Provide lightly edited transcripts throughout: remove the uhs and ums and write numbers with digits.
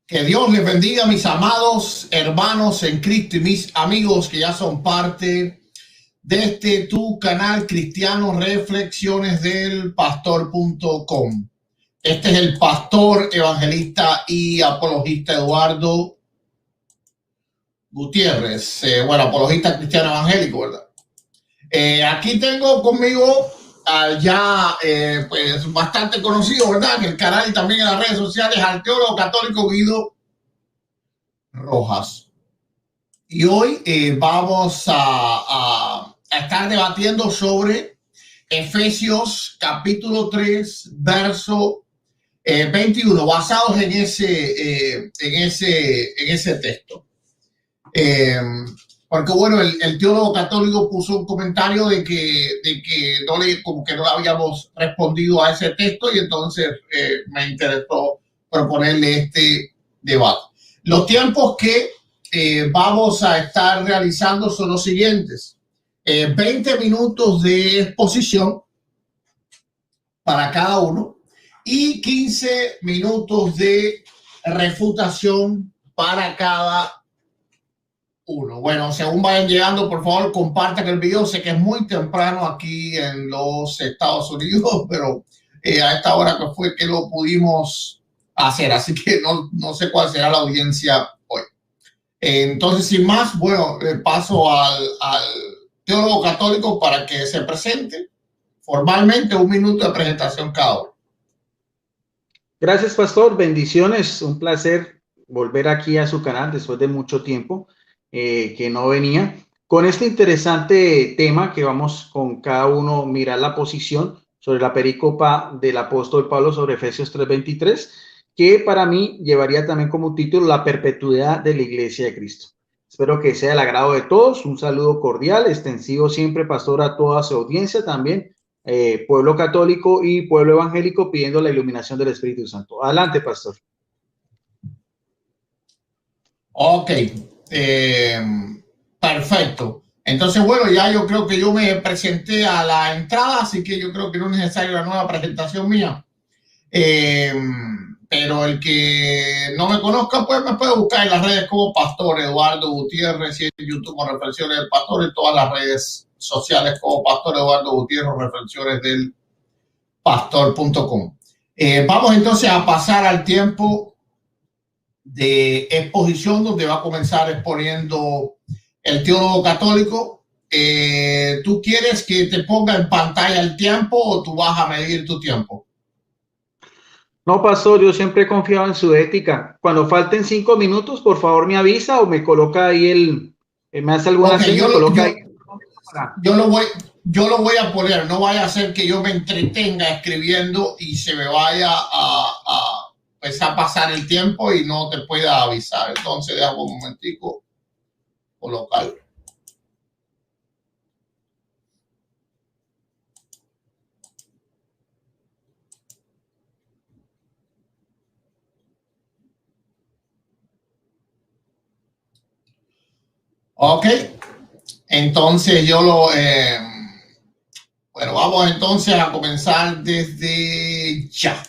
Que Dios les bendiga, mis amados hermanos en Cristo y mis amigos que ya son parte de tu canal cristiano Reflexiones del Pastor.com. Este es el pastor, evangelista y apologista Eduardo Gutiérrez. Apologista cristiano evangélico, ¿verdad? Aquí tengo conmigo pues bastante conocido, ¿verdad? En el canal y también en las redes sociales, al teólogo católico Guido Rojas. Y hoy vamos a estar debatiendo sobre Efesios capítulo 3, verso 21, basados en ese texto. Porque bueno, el teólogo católico puso un comentario de que no le habíamos respondido a ese texto, y entonces me interesó proponerle este debate. Los tiempos que vamos a estar realizando son los siguientes: 20 minutos de exposición para cada uno y 15 minutos de refutación para cada uno. Bueno, según vayan llegando, por favor, compartan el video. Sé que es muy temprano aquí en los Estados Unidos, pero a esta hora que fue que lo pudimos hacer, así que no sé cuál será la audiencia hoy. Entonces, sin más, bueno, paso al teólogo católico para que se presente formalmente. 1 minuto de presentación cada uno. Gracias, pastor. Bendiciones. Un placer volver aquí a su canal después de mucho tiempo que no venía. Con este interesante tema que vamos con cada uno mirar la posición sobre la perícopa del apóstol Pablo sobre Efesios 3:23, que para mí llevaría también como título la perpetuidad de la Iglesia de Cristo. Espero que sea el agrado de todos. Un saludo cordial, extensivo siempre, pastor, a toda su audiencia también. Pueblo católico y pueblo evangélico, pidiendo la iluminación del Espíritu Santo. Adelante, pastor. Ok, perfecto. Entonces, bueno, ya yo creo que yo me presenté a la entrada, así que yo creo que no es necesaria la nueva presentación mía. Pero el que no me conozca, pues me puede buscar en las redes como Pastor Eduardo Gutiérrez, y en YouTube como Reflexiones del Pastor, en todas las redes sociales como Pastor Eduardo Gutiérrez, Reflexiones del Pastor.com. Vamos entonces a pasar al tiempo de exposición, donde va a comenzar exponiendo el teólogo católico. ¿Tú quieres que te ponga en pantalla el tiempo o tú vas a medir tu tiempo? No, pastor, yo siempre he confiado en su ética. Cuando falten 5 minutos, por favor me avisa o me coloca ahí me hace alguna señal, coloca ahí. Yo lo voy a poner, no vaya a ser que yo me entretenga escribiendo y se me vaya a pasar el tiempo y no te pueda avisar. Entonces, déjame un momentico colocarlo. Ok, entonces bueno, vamos entonces a comenzar desde ya.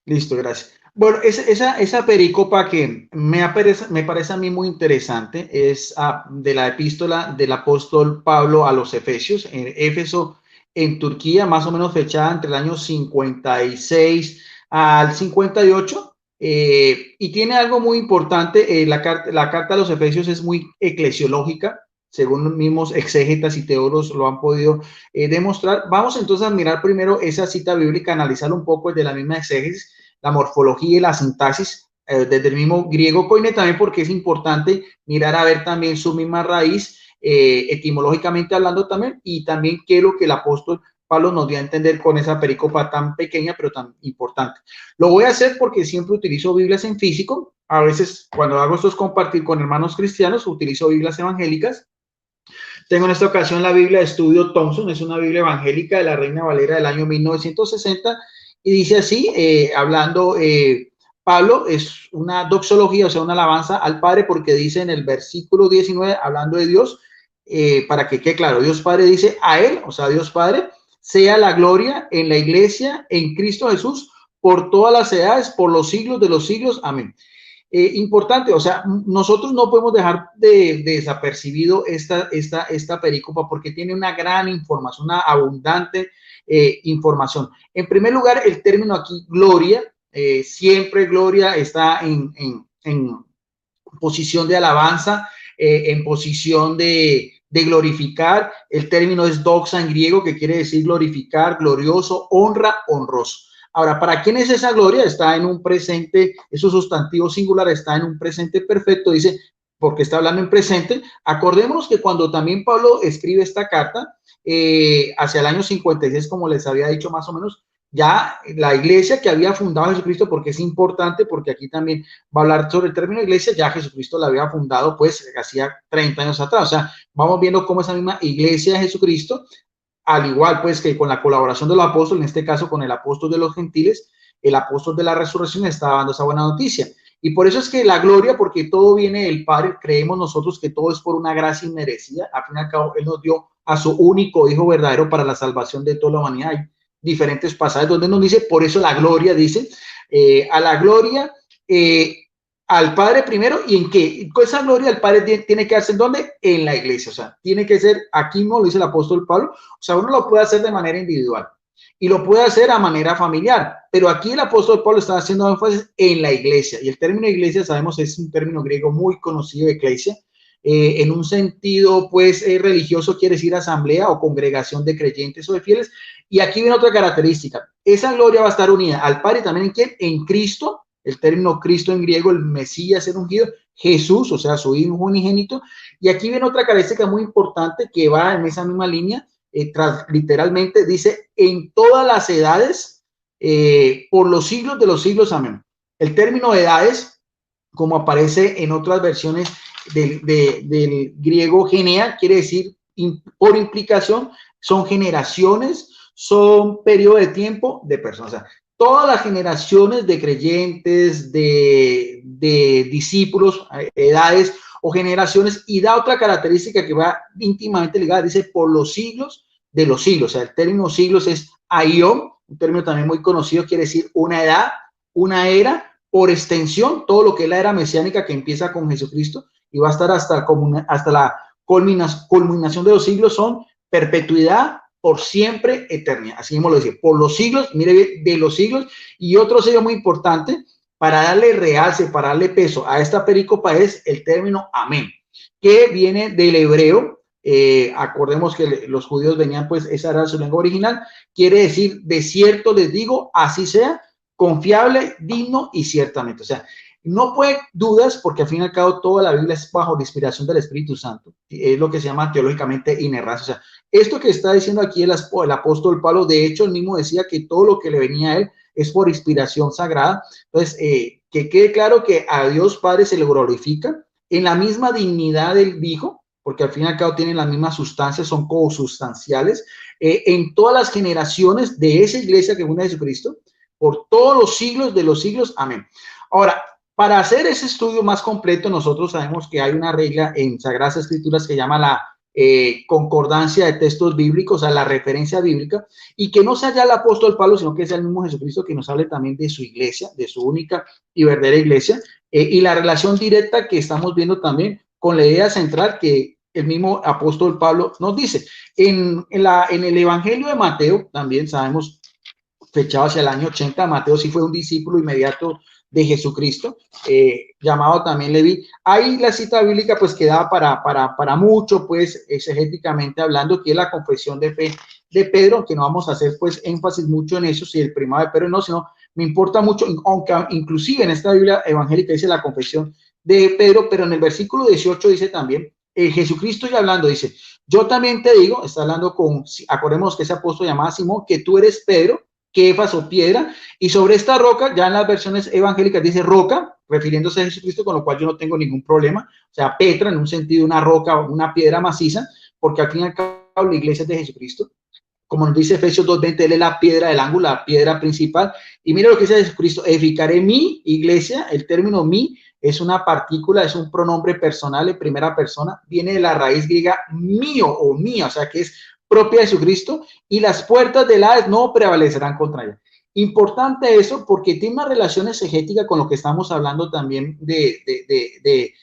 Listo, gracias. Bueno, esa pericopa que me parece a mí muy interesante es de la epístola del apóstol Pablo a los Efesios, en Éfeso, en Turquía, más o menos fechada entre el año 56 al 58. Y tiene algo muy importante. La carta a los Efesios es muy eclesiológica, según los mismos exégetas y teólogos lo han podido demostrar. Vamos entonces a mirar primero esa cita bíblica, analizarla un poco desde la misma exégesis, la morfología y la sintaxis, desde el mismo griego koine, también porque es importante mirar a ver también su misma raíz, etimológicamente hablando también, y también qué es lo que el apóstol Pablo nos dio a entender con esa pericopa tan pequeña pero tan importante. Lo voy a hacer porque siempre utilizo Biblias en físico. A veces cuando hago esto es compartir con hermanos cristianos, utilizo Biblias evangélicas. Tengo en esta ocasión la Biblia de Estudio Thompson, es una Biblia evangélica de la Reina Valera del año 1960, y dice así, hablando, Pablo, es una doxología, o sea, una alabanza al Padre, porque dice en el versículo 19, hablando de Dios, para que quede claro, Dios Padre dice a él, o sea, Dios Padre, sea la gloria en la iglesia, en Cristo Jesús, por todas las edades, por los siglos de los siglos. Amén. Importante, o sea, nosotros no podemos dejar de desapercibido esta perícopa porque tiene una gran información, una abundante información. En primer lugar, el término aquí, gloria, siempre gloria está en posición de alabanza, en posición de glorificar. El término es doxa en griego, que quiere decir glorificar, glorioso, honra, honroso. Ahora, ¿para quién es esa gloria? Está en un presente, eso sustantivo singular está en un presente perfecto, dice, porque está hablando en presente. Acordémonos que cuando también Pablo escribe esta carta, hacia el año 56, como les había dicho más o menos, ya la iglesia que había fundado Jesucristo, porque es importante, porque aquí también va a hablar sobre el término iglesia, ya Jesucristo la había fundado pues hacía 30 años atrás. O sea, vamos viendo cómo esa misma iglesia de Jesucristo, al igual pues que con la colaboración de los apóstoles, en este caso con el apóstol de los gentiles, el apóstol de la resurrección estaba dando esa buena noticia. Y por eso es que la gloria, porque todo viene del Padre, creemos nosotros que todo es por una gracia inmerecida. Al fin y al cabo, Él nos dio a su único Hijo verdadero para la salvación de toda la humanidad. Hay diferentes pasajes donde nos dice, por eso la gloria, dice, a la gloria, al Padre primero, y en qué, esa gloria al Padre tiene que hacer, ¿dónde? En la iglesia, o sea, tiene que ser, aquí no lo dice el apóstol Pablo, o sea, uno lo puede hacer de manera individual y lo puede hacer a manera familiar, pero aquí el apóstol Pablo está haciendo énfasis en la iglesia, y el término iglesia, sabemos, es un término griego muy conocido de iglesia, en un sentido, pues, religioso quiere decir asamblea o congregación de creyentes o de fieles, y aquí viene otra característica, esa gloria va a estar unida al Padre también, ¿en quién? En Cristo. El término Cristo en griego, el Mesías, el ungido, Jesús, o sea, su hijo unigénito. Y aquí viene otra característica muy importante que va en esa misma línea, literalmente dice, en todas las edades, por los siglos de los siglos, amén. El término edades, como aparece en otras versiones del griego genea, quiere decir, por implicación, son generaciones, son periodo de tiempo de personas. O sea, todas las generaciones de creyentes, de discípulos, edades o generaciones, y da otra característica que va íntimamente ligada, dice por los siglos de los siglos. O sea, el término siglos es aion, un término también muy conocido, quiere decir una edad, una era, por extensión, todo lo que es la era mesiánica que empieza con Jesucristo y va a estar hasta la culminación de los siglos, son perpetuidad, por siempre, eternidad. Así mismo lo dice, por los siglos, mire bien, de los siglos. Y otro sello muy importante para darle realce, para darle peso a esta pericopa es el término amén, que viene del hebreo. Acordemos que los judíos venían, pues esa era su lengua original, quiere decir, de cierto les digo, así sea, confiable, digno y ciertamente. O sea, no puede dudas, porque al fin y al cabo toda la Biblia es bajo la inspiración del Espíritu Santo. Es lo que se llama teológicamente inerrancia. O sea, esto que está diciendo aquí el apóstol Pablo, de hecho, él mismo decía que todo lo que le venía a él es por inspiración sagrada. Entonces, que quede claro que a Dios Padre se le glorifica en la misma dignidad del Hijo, porque al fin y al cabo tienen las mismas sustancias, son cosustanciales, en todas las generaciones de esa iglesia que funda Jesucristo, por todos los siglos de los siglos. Amén. Ahora, para hacer ese estudio más completo, nosotros sabemos que hay una regla en Sagradas Escrituras que llama la concordancia de textos bíblicos, a la referencia bíblica, y que no sea ya el apóstol Pablo, sino que sea el mismo Jesucristo que nos hable también de su iglesia, de su única y verdadera iglesia, y la relación directa que estamos viendo también con la idea central que el mismo apóstol Pablo nos dice. En el Evangelio de Mateo, también sabemos, fechado hacia el año 80, Mateo sí fue un discípulo inmediato de Jesucristo, llamado también Leví. Ahí la cita bíblica pues quedaba para mucho, pues exegéticamente hablando, que es la confesión de fe de Pedro, que no vamos a hacer pues énfasis mucho en eso, si el primado de Pedro no, sino me importa mucho, aunque inclusive en esta Biblia evangélica dice la confesión de Pedro, pero en el versículo 18 dice también, Jesucristo ya hablando, dice, yo también te digo, está hablando con, acordemos que ese apóstol llamaba Simón, que tú eres Pedro, Kefas o piedra, y sobre esta roca, ya en las versiones evangélicas dice roca, refiriéndose a Jesucristo, con lo cual yo no tengo ningún problema, o sea, Petra en un sentido, una roca, una piedra maciza, porque al fin y al cabo la iglesia es de Jesucristo, como nos dice Efesios 2:20, él es la piedra del ángulo, la piedra principal, y mira lo que dice Jesucristo, edificaré mi iglesia, el término mi es una partícula, es un pronombre personal en primera persona, viene de la raíz griega mío o mía, o sea que es propia de Jesucristo, y las puertas del Hades no prevalecerán contra ella. Importante eso porque tiene una relación exegética con lo que estamos hablando también de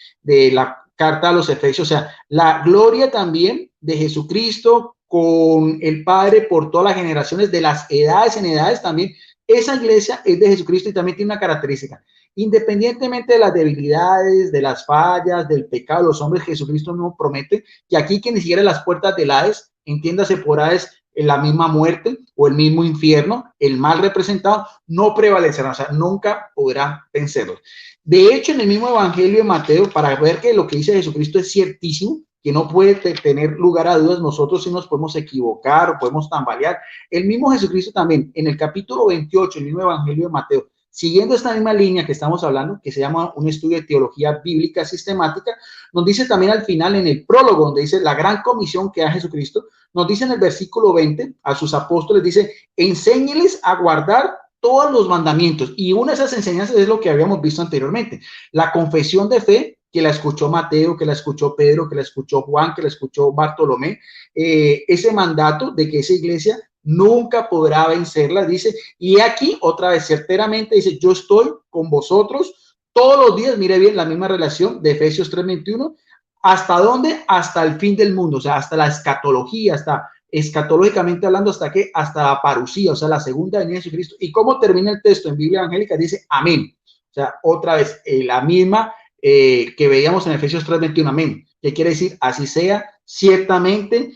la carta a los Efesios, o sea, la gloria también de Jesucristo con el Padre por todas las generaciones, de las edades en edades también. Esa iglesia es de Jesucristo y también tiene una característica. Independientemente de las debilidades, de las fallas, del pecado, los hombres, Jesucristo no promete que aquí que ni siquiera las puertas del Hades, entiéndase por Hades, la misma muerte o el mismo infierno, el mal representado, no prevalecerá, o sea, nunca podrá vencerlo. De hecho, en el mismo Evangelio de Mateo, para ver que lo que dice Jesucristo es ciertísimo, que no puede tener lugar a dudas, nosotros sí nos podemos equivocar o podemos tambalear. El mismo Jesucristo también, en el capítulo 28, el mismo Evangelio de Mateo, siguiendo esta misma línea que estamos hablando, que se llama un estudio de teología bíblica sistemática, nos dice también al final, en el prólogo, donde dice la gran comisión que da Jesucristo, nos dice en el versículo 20 a sus apóstoles, dice, enséñeles a guardar todos los mandamientos. Y una de esas enseñanzas es lo que habíamos visto anteriormente, la confesión de fe, que la escuchó Mateo, que la escuchó Pedro, que la escuchó Juan, que la escuchó Bartolomé, ese mandato de que esa iglesia nunca podrá vencerla, dice, y aquí otra vez certeramente dice, yo estoy con vosotros todos los días, mire bien la misma relación de Efesios 3:21, ¿hasta dónde? Hasta el fin del mundo, o sea, hasta la escatología, hasta escatológicamente hablando, hasta qué, hasta la parucía, o sea, la segunda venida de Jesucristo. ¿Y cómo termina el texto en Biblia Evangélica? Dice, amén. O sea, otra vez, la misma que veíamos en Efesios 3:21, amén. ¿Qué quiere decir? Así sea, ciertamente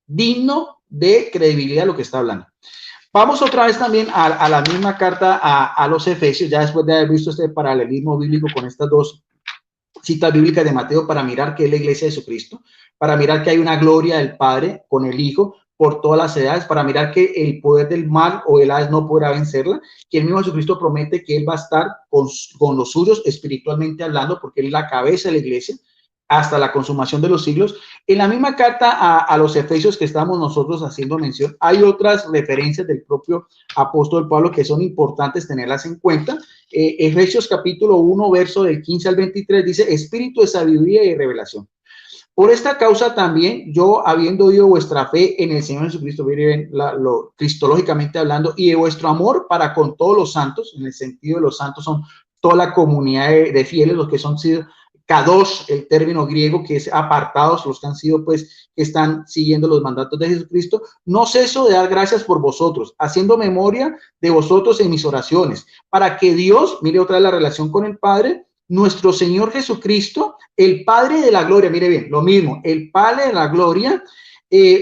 digno de credibilidad lo que está hablando. Vamos otra vez también a la misma carta a los Efesios, ya después de haber visto este paralelismo bíblico con estas dos citas bíblicas de Mateo, para mirar que es la iglesia de Jesucristo, para mirar que hay una gloria del Padre con el Hijo por todas las edades, para mirar que el poder del mal o el Hades no podrá vencerla, que el mismo Jesucristo promete que Él va a estar con los suyos espiritualmente hablando, porque Él es la cabeza de la iglesia, hasta la consumación de los siglos. En la misma carta a los Efesios que estamos nosotros haciendo mención, hay otras referencias del propio apóstol Pablo que son importantes tenerlas en cuenta. Efesios capítulo 1, verso del 15 al 23, dice, espíritu de sabiduría y revelación. Por esta causa también, yo habiendo oído vuestra fe en el Señor Jesucristo, cristológicamente hablando, y de vuestro amor para con todos los santos, en el sentido de los santos son toda la comunidad de fieles, los que son sido kadosh, el término griego que es apartados, los que han sido pues, que están siguiendo los mandatos de Jesucristo, no ceso de dar gracias por vosotros, haciendo memoria de vosotros en mis oraciones, para que Dios, mire otra vez la relación con el Padre, nuestro Señor Jesucristo, el Padre de la gloria, mire bien, lo mismo, el Padre de la gloria,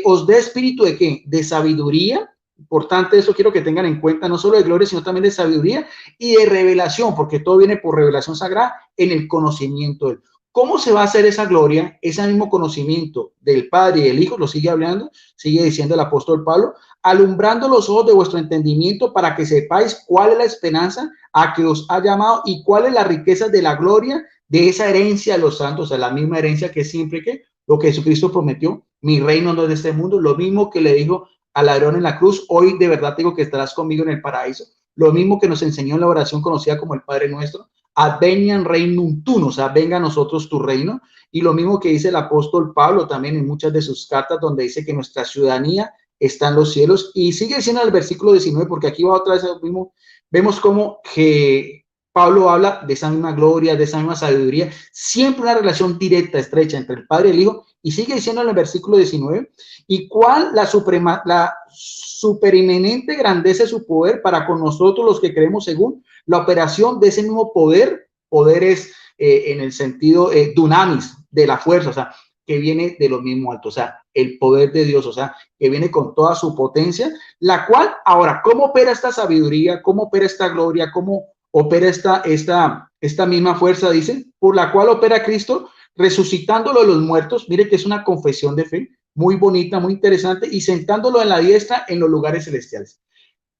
os dé espíritu de ¿qué? De sabiduría. Importante eso, quiero que tengan en cuenta, no solo de gloria, sino también de sabiduría y de revelación, porque todo viene por revelación sagrada en el conocimiento de Él. ¿Cómo se va a hacer esa gloria, ese mismo conocimiento del Padre y del Hijo? Lo sigue hablando, sigue diciendo el apóstol Pablo, alumbrando los ojos de vuestro entendimiento para que sepáis cuál es la esperanza a que os ha llamado y cuál es la riqueza de la gloria de esa herencia de los santos, o sea, la misma herencia que siempre que lo que Jesucristo prometió, mi reino no es de este mundo, lo mismo que le dijo al ladrón en la cruz, hoy de verdad digo que estarás conmigo en el paraíso. Lo mismo que nos enseñó en la oración conocida como el Padre Nuestro, advenian regnum tuum, o sea, venga a nosotros tu reino. Y lo mismo que dice el apóstol Pablo también en muchas de sus cartas, donde dice que nuestra ciudadanía está en los cielos. Y sigue diciendo el versículo 19, porque aquí va otra vez lo mismo. Vemos como que Pablo habla de esa misma gloria, de esa misma sabiduría, siempre una relación directa, estrecha entre el Padre y el Hijo. Y sigue diciendo en el versículo 19, y cuál la superinminente grandeza de su poder para con nosotros los que creemos según la operación de ese mismo poder. Poder es en el sentido dunamis, de la fuerza, o sea, que viene de lo mismo alto, o sea, el poder de Dios, o sea, que viene con toda su potencia, la cual, ahora, ¿cómo opera esta sabiduría? ¿Cómo opera esta gloria? ¿Cómo opera esta misma fuerza? Dice, por la cual opera Cristo, resucitándolo de los muertos. Mire que es una confesión de fe muy bonita, muy interesante, y sentándolo en la diestra en los lugares celestiales.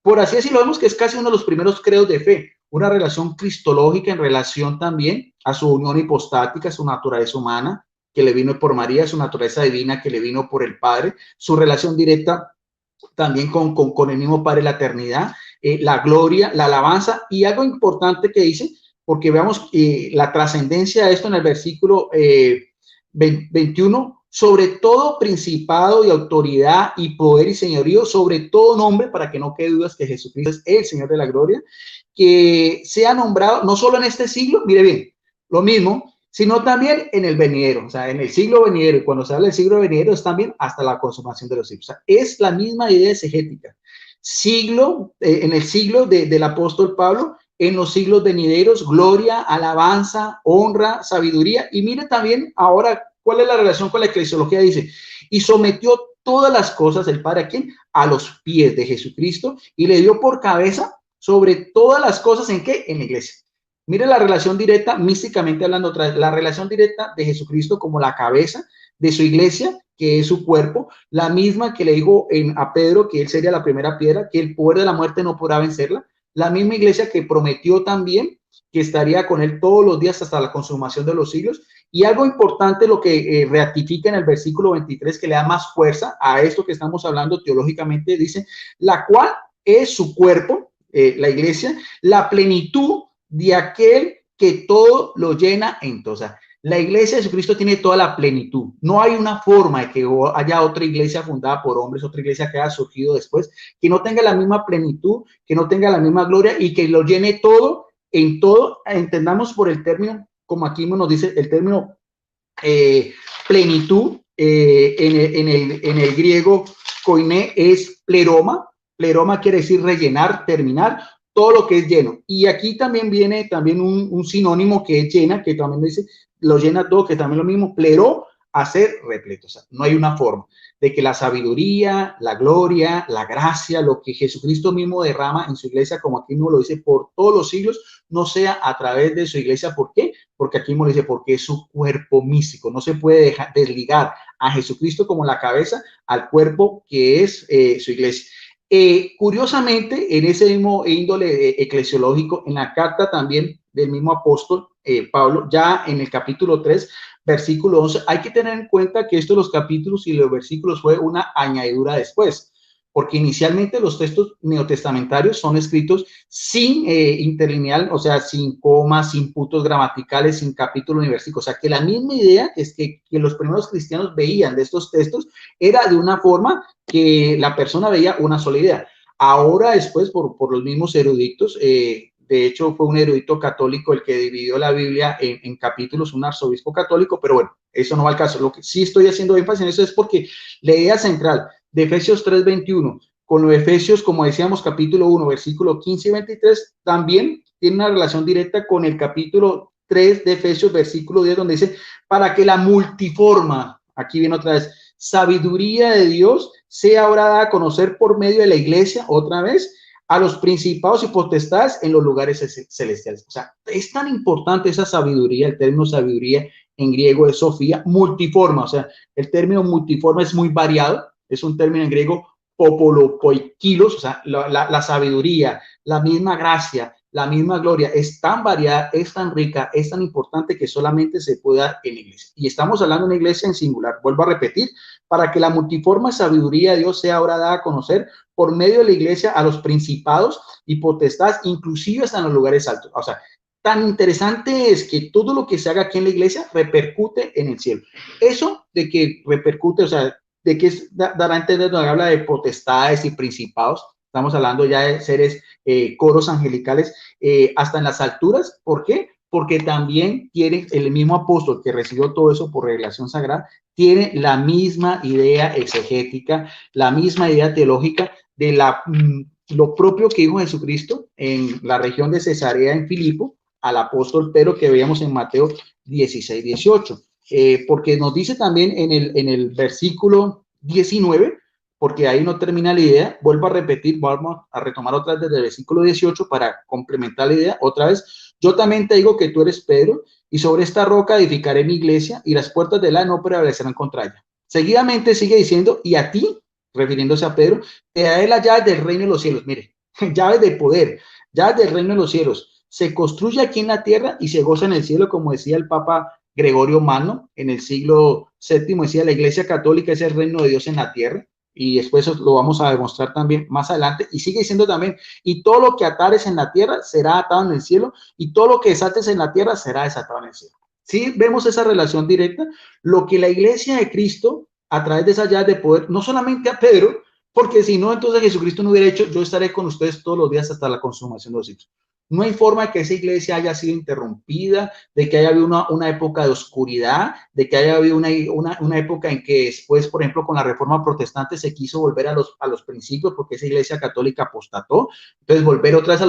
Por así decirlo, vemos que es casi uno de los primeros credos de fe, una relación cristológica en relación también a su unión hipostática, su naturaleza humana, que le vino por María, su naturaleza divina, que le vino por el Padre, su relación directa también con el mismo Padre, la eternidad, la gloria, la alabanza, y algo importante que dice, porque veamos la trascendencia de esto en el versículo 21, sobre todo principado y autoridad y poder y señorío, sobre todo nombre, para que no quede dudas que Jesucristo es el Señor de la gloria, que sea nombrado no solo en este siglo, mire bien, lo mismo, sino también en el venidero, o sea, en el siglo venidero, y cuando se habla del siglo venidero es también hasta la consumación de los siglos. O sea, es la misma idea exegética. Siglo, en el siglo del apóstol Pablo, en los siglos venideros, gloria, alabanza, honra, sabiduría. Y mire también ahora cuál es la relación con la eclesiología. Dice, y sometió todas las cosas, el Padre, ¿a quién? A los pies de Jesucristo, y le dio por cabeza sobre todas las cosas, ¿en qué? En la iglesia. Mire la relación directa, místicamente hablando, la relación directa de Jesucristo como la cabeza de su iglesia, que es su cuerpo, la misma que le dijo a Pedro que él sería la primera piedra, que el poder de la muerte no podrá vencerla, la misma iglesia que prometió también que estaría con él todos los días hasta la consumación de los siglos. Y algo importante, lo que ratifica en el versículo 23, que le da más fuerza a esto que estamos hablando teológicamente, dice, la cual es su cuerpo, la iglesia, la plenitud de aquel que todo lo llena en todo. O sea, la iglesia de Jesucristo tiene toda la plenitud. No hay una forma de que haya otra iglesia fundada por hombres, otra iglesia que haya surgido después, que no tenga la misma plenitud, que no tenga la misma gloria y que lo llene todo en todo. Entendamos por el término, como aquí nos dice el término plenitud, en el griego koiné es pleroma. Pleroma quiere decir rellenar, terminar, todo lo que es lleno. Y aquí también viene también un sinónimo que es llena, que también dice, lo llena todo, que también lo mismo, plero, hacer repleto. O sea, no hay una forma de que la sabiduría, la gloria, la gracia, lo que Jesucristo mismo derrama en su iglesia, como aquí mismo lo dice, por todos los siglos, no sea a través de su iglesia. ¿Por qué? Porque aquí mismo lo dice, porque es su cuerpo místico. No se puede desligar a Jesucristo como la cabeza al cuerpo que es su iglesia. Curiosamente, en ese mismo índole eclesiológico, en la carta también del mismo apóstol Pablo, ya en el capítulo 3, versículo 11, hay que tener en cuenta que estos los capítulos y los versículos fue una añadidura después, porque inicialmente los textos neotestamentarios son escritos sin interlineal, o sea, sin comas, sin puntos gramaticales, sin capítulo ni versículo. O sea, que la misma idea es que los primeros cristianos veían de estos textos era de una forma que la persona veía una sola idea. Ahora después, por los mismos eruditos, de hecho fue un erudito católico el que dividió la Biblia en capítulos, un arzobispo católico, pero bueno, eso no va al caso. Lo que sí estoy haciendo énfasis en eso es porque la idea central de Efesios 3:21 con los Efesios, como decíamos, capítulo 1, versículo 15 y 23, también tiene una relación directa con el capítulo 3 de Efesios, versículo 10, donde dice, para que la multiforma, aquí viene otra vez, sabiduría de Dios sea ahora dada a conocer por medio de la iglesia, otra vez, a los principados y potestades en los lugares celestiales. O sea, es tan importante esa sabiduría, el término sabiduría en griego es Sofía, multiforma, o sea, el término multiforma es muy variado, es un término en griego popolopoikilos, o sea, la sabiduría, la misma gracia, la misma gloria, es tan variada, es tan rica, es tan importante que solamente se puede dar en la iglesia. Y estamos hablando de una iglesia en singular, vuelvo a repetir, para que la multiforme sabiduría de Dios sea ahora dada a conocer por medio de la iglesia a los principados y potestades, inclusive hasta en los lugares altos. O sea, tan interesante es que todo lo que se haga aquí en la iglesia repercute en el cielo. Eso de que repercute, o sea, de que dará a entender cuando habla de potestades y principados, estamos hablando ya de seres, coros angelicales, hasta en las alturas. ¿Por qué? Porque también tiene el mismo apóstol que recibió todo eso por revelación sagrada, tiene la misma idea exegética, la misma idea teológica de lo propio que dijo Jesucristo en la región de Cesarea en Filipo al apóstol Pedro, que veíamos en Mateo 16:18. Porque nos dice también en el versículo 19, porque ahí no termina la idea, vuelvo a repetir, vamos a retomar otra vez desde el versículo 18 para complementar la idea, otra vez, yo también te digo que tú eres Pedro, y sobre esta roca edificaré mi iglesia, y las puertas de la no prevalecerán contra ella. Seguidamente sigue diciendo, y a ti, refiriéndose a Pedro, te daré las llaves del reino de los cielos. Mire, llaves de poder, llaves del reino de los cielos. Se construye aquí en la tierra y se goza en el cielo, como decía el Papa Gregorio Magno en el siglo VII, decía, la Iglesia Católica es el reino de Dios en la tierra, y después lo vamos a demostrar también más adelante, y sigue diciendo también, y todo lo que atares en la tierra será atado en el cielo, y todo lo que desates en la tierra será desatado en el cielo. Sí, vemos esa relación directa, lo que la iglesia de Cristo, a través de esas llaves de poder, no solamente a Pedro, porque si no, entonces Jesucristo no hubiera hecho, yo estaré con ustedes todos los días hasta la consumación de los siglos. No hay forma de que esa iglesia haya sido interrumpida, de que haya habido una época de oscuridad, de que haya habido una época en que después, por ejemplo, con la reforma protestante se quiso volver a los principios porque esa iglesia católica apostató. Entonces, volver otra vez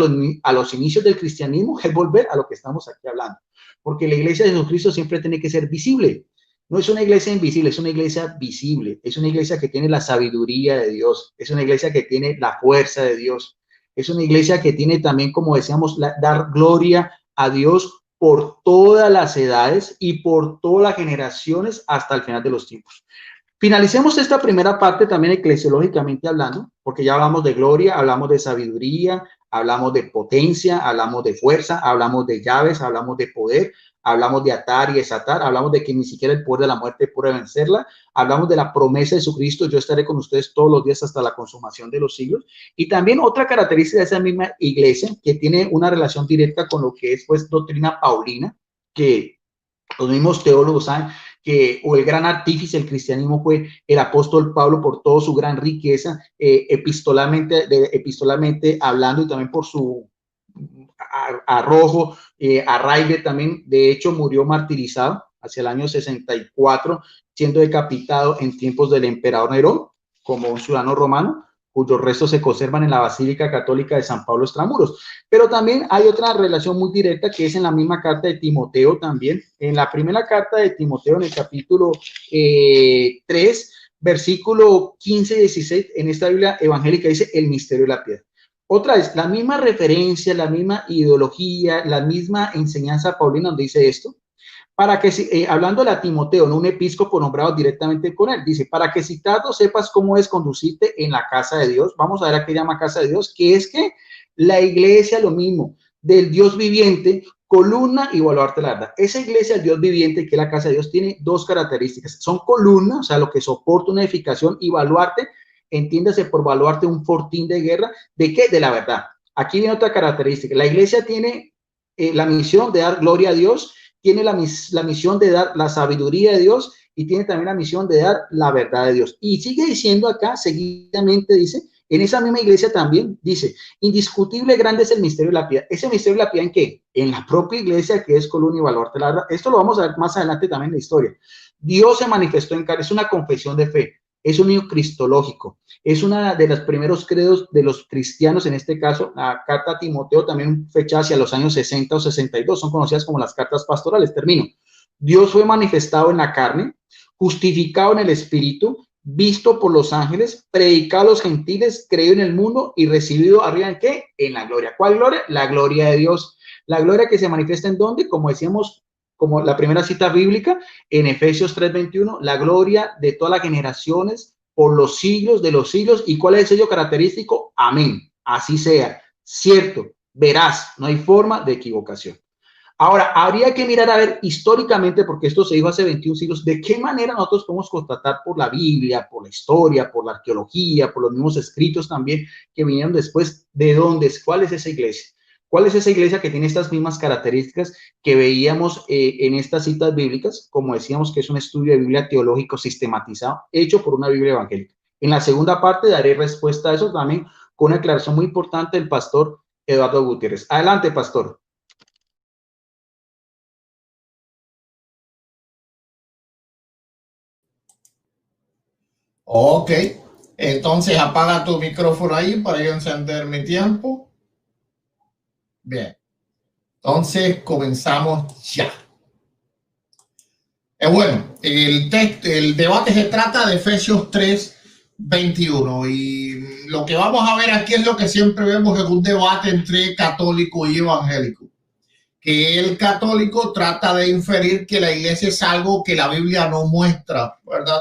a los inicios del cristianismo es volver a lo que estamos aquí hablando. Porque la iglesia de Jesucristo siempre tiene que ser visible. No es una iglesia invisible, es una iglesia visible. Es una iglesia que tiene la sabiduría de Dios. Es una iglesia que tiene la fuerza de Dios. Es una iglesia que tiene también, como decíamos, dar gloria a Dios por todas las edades y por todas las generaciones hasta el final de los tiempos. Finalicemos esta primera parte también eclesiológicamente hablando, porque ya hablamos de gloria, hablamos de sabiduría, hablamos de potencia, hablamos de fuerza, hablamos de llaves, hablamos de poder, hablamos de atar y desatar, hablamos de que ni siquiera el poder de la muerte puede vencerla, hablamos de la promesa de Jesucristo, yo estaré con ustedes todos los días hasta la consumación de los siglos, y también otra característica de esa misma iglesia que tiene una relación directa con lo que es pues doctrina paulina, que los mismos teólogos saben que o el gran artífice del cristianismo fue el apóstol Pablo por toda su gran riqueza epistolarmente hablando y también por su arrojo, arraigue también. De hecho, murió martirizado hacia el año 64, siendo decapitado en tiempos del emperador Nerón como un ciudadano romano, cuyos restos se conservan en la Basílica Católica de San Pablo Extramuros. Pero también hay otra relación muy directa que es en la misma carta de Timoteo también. En la primera carta de Timoteo, en el capítulo 3, versículo 15 y 16, en esta Biblia evangélica dice el misterio de la piedad. Otra vez, la misma referencia, la misma ideología, la misma enseñanza paulina donde dice esto, para que, hablando a Timoteo, no un episcopo nombrado directamente con él, dice, para que citado sepas cómo es conducirte en la casa de Dios. Vamos a ver a qué llama casa de Dios, que es que la iglesia, lo mismo, del Dios viviente, columna y baluarte la verdad. Esa iglesia, el Dios viviente, que es la casa de Dios, tiene dos características. Son columna, o sea, lo que soporta una edificación, y baluarte, entiéndase por baluarte un fortín de guerra. ¿De qué? De la verdad. Aquí viene otra característica. La iglesia tiene la misión de dar gloria a Dios, tiene la misión de dar la sabiduría de Dios y tiene también la misión de dar la verdad de Dios. Y sigue diciendo acá, seguidamente dice, en esa misma iglesia también dice, indiscutible grande es el misterio de la piedad. ¿Ese misterio de la piedad en qué? En la propia iglesia, que es columna y baluarte la verdad. Esto lo vamos a ver más adelante también en la historia. Dios se manifestó en carne, es una confesión de fe, es un himno cristológico, es una de los primeros credos de los cristianos, en este caso, la carta a Timoteo, también fecha hacia los años 60 o 62, son conocidas como las cartas pastorales. Termino. Dios fue manifestado en la carne, justificado en el espíritu, visto por los ángeles, predicado a los gentiles, creído en el mundo y recibido arriba en qué? En la gloria. ¿Cuál gloria? La gloria de Dios. La gloria que se manifiesta en dónde, como decíamos, como la primera cita bíblica en Efesios 3:21, la gloria de todas las generaciones por los siglos de los siglos. ¿Y cuál es el sello característico? Amén. Así sea. Cierto, veraz, no hay forma de equivocación. Ahora, habría que mirar a ver históricamente, porque esto se dijo hace 21 siglos, de qué manera nosotros podemos constatar por la Biblia, por la historia, por la arqueología, por los mismos escritos también que vinieron después, de dónde es, cuál es esa iglesia. ¿Cuál es esa iglesia que tiene estas mismas características que veíamos en estas citas bíblicas? Como decíamos, que es un estudio de Biblia teológico sistematizado, hecho por una Biblia evangélica. En la segunda parte daré respuesta a eso también con una aclaración muy importante del pastor Eduardo Gutiérrez. Adelante, pastor. Ok, entonces apaga tu micrófono ahí para yo encender mi tiempo. Bien, entonces comenzamos ya. Bueno, el debate se trata de Efesios 3:21 y lo que vamos a ver aquí es lo que siempre vemos en un debate entre católico y evangélico, que el católico trata de inferir que la iglesia es algo que la Biblia no muestra, ¿verdad?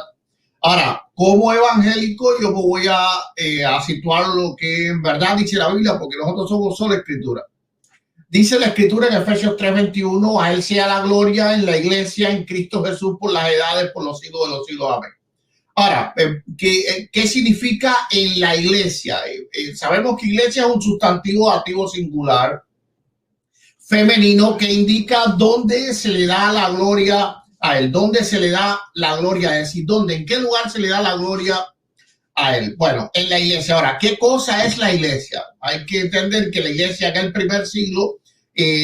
Ahora, como evangélico yo me voy a situar lo que en verdad dice la Biblia, porque nosotros somos solo escritura. Dice la escritura en Efesios 3:21, a él sea la gloria en la iglesia, en Cristo Jesús, por las edades, por los siglos de los siglos. Amén. Ahora, ¿qué significa en la iglesia? Sabemos que iglesia es un sustantivo dativo singular, femenino que indica dónde se le da la gloria a él, dónde se le da la gloria a él, es decir, dónde, en qué lugar se le da la gloria a él. Bueno, en la iglesia. Ahora, ¿qué cosa es la iglesia? Hay que entender que la iglesia en el primer siglo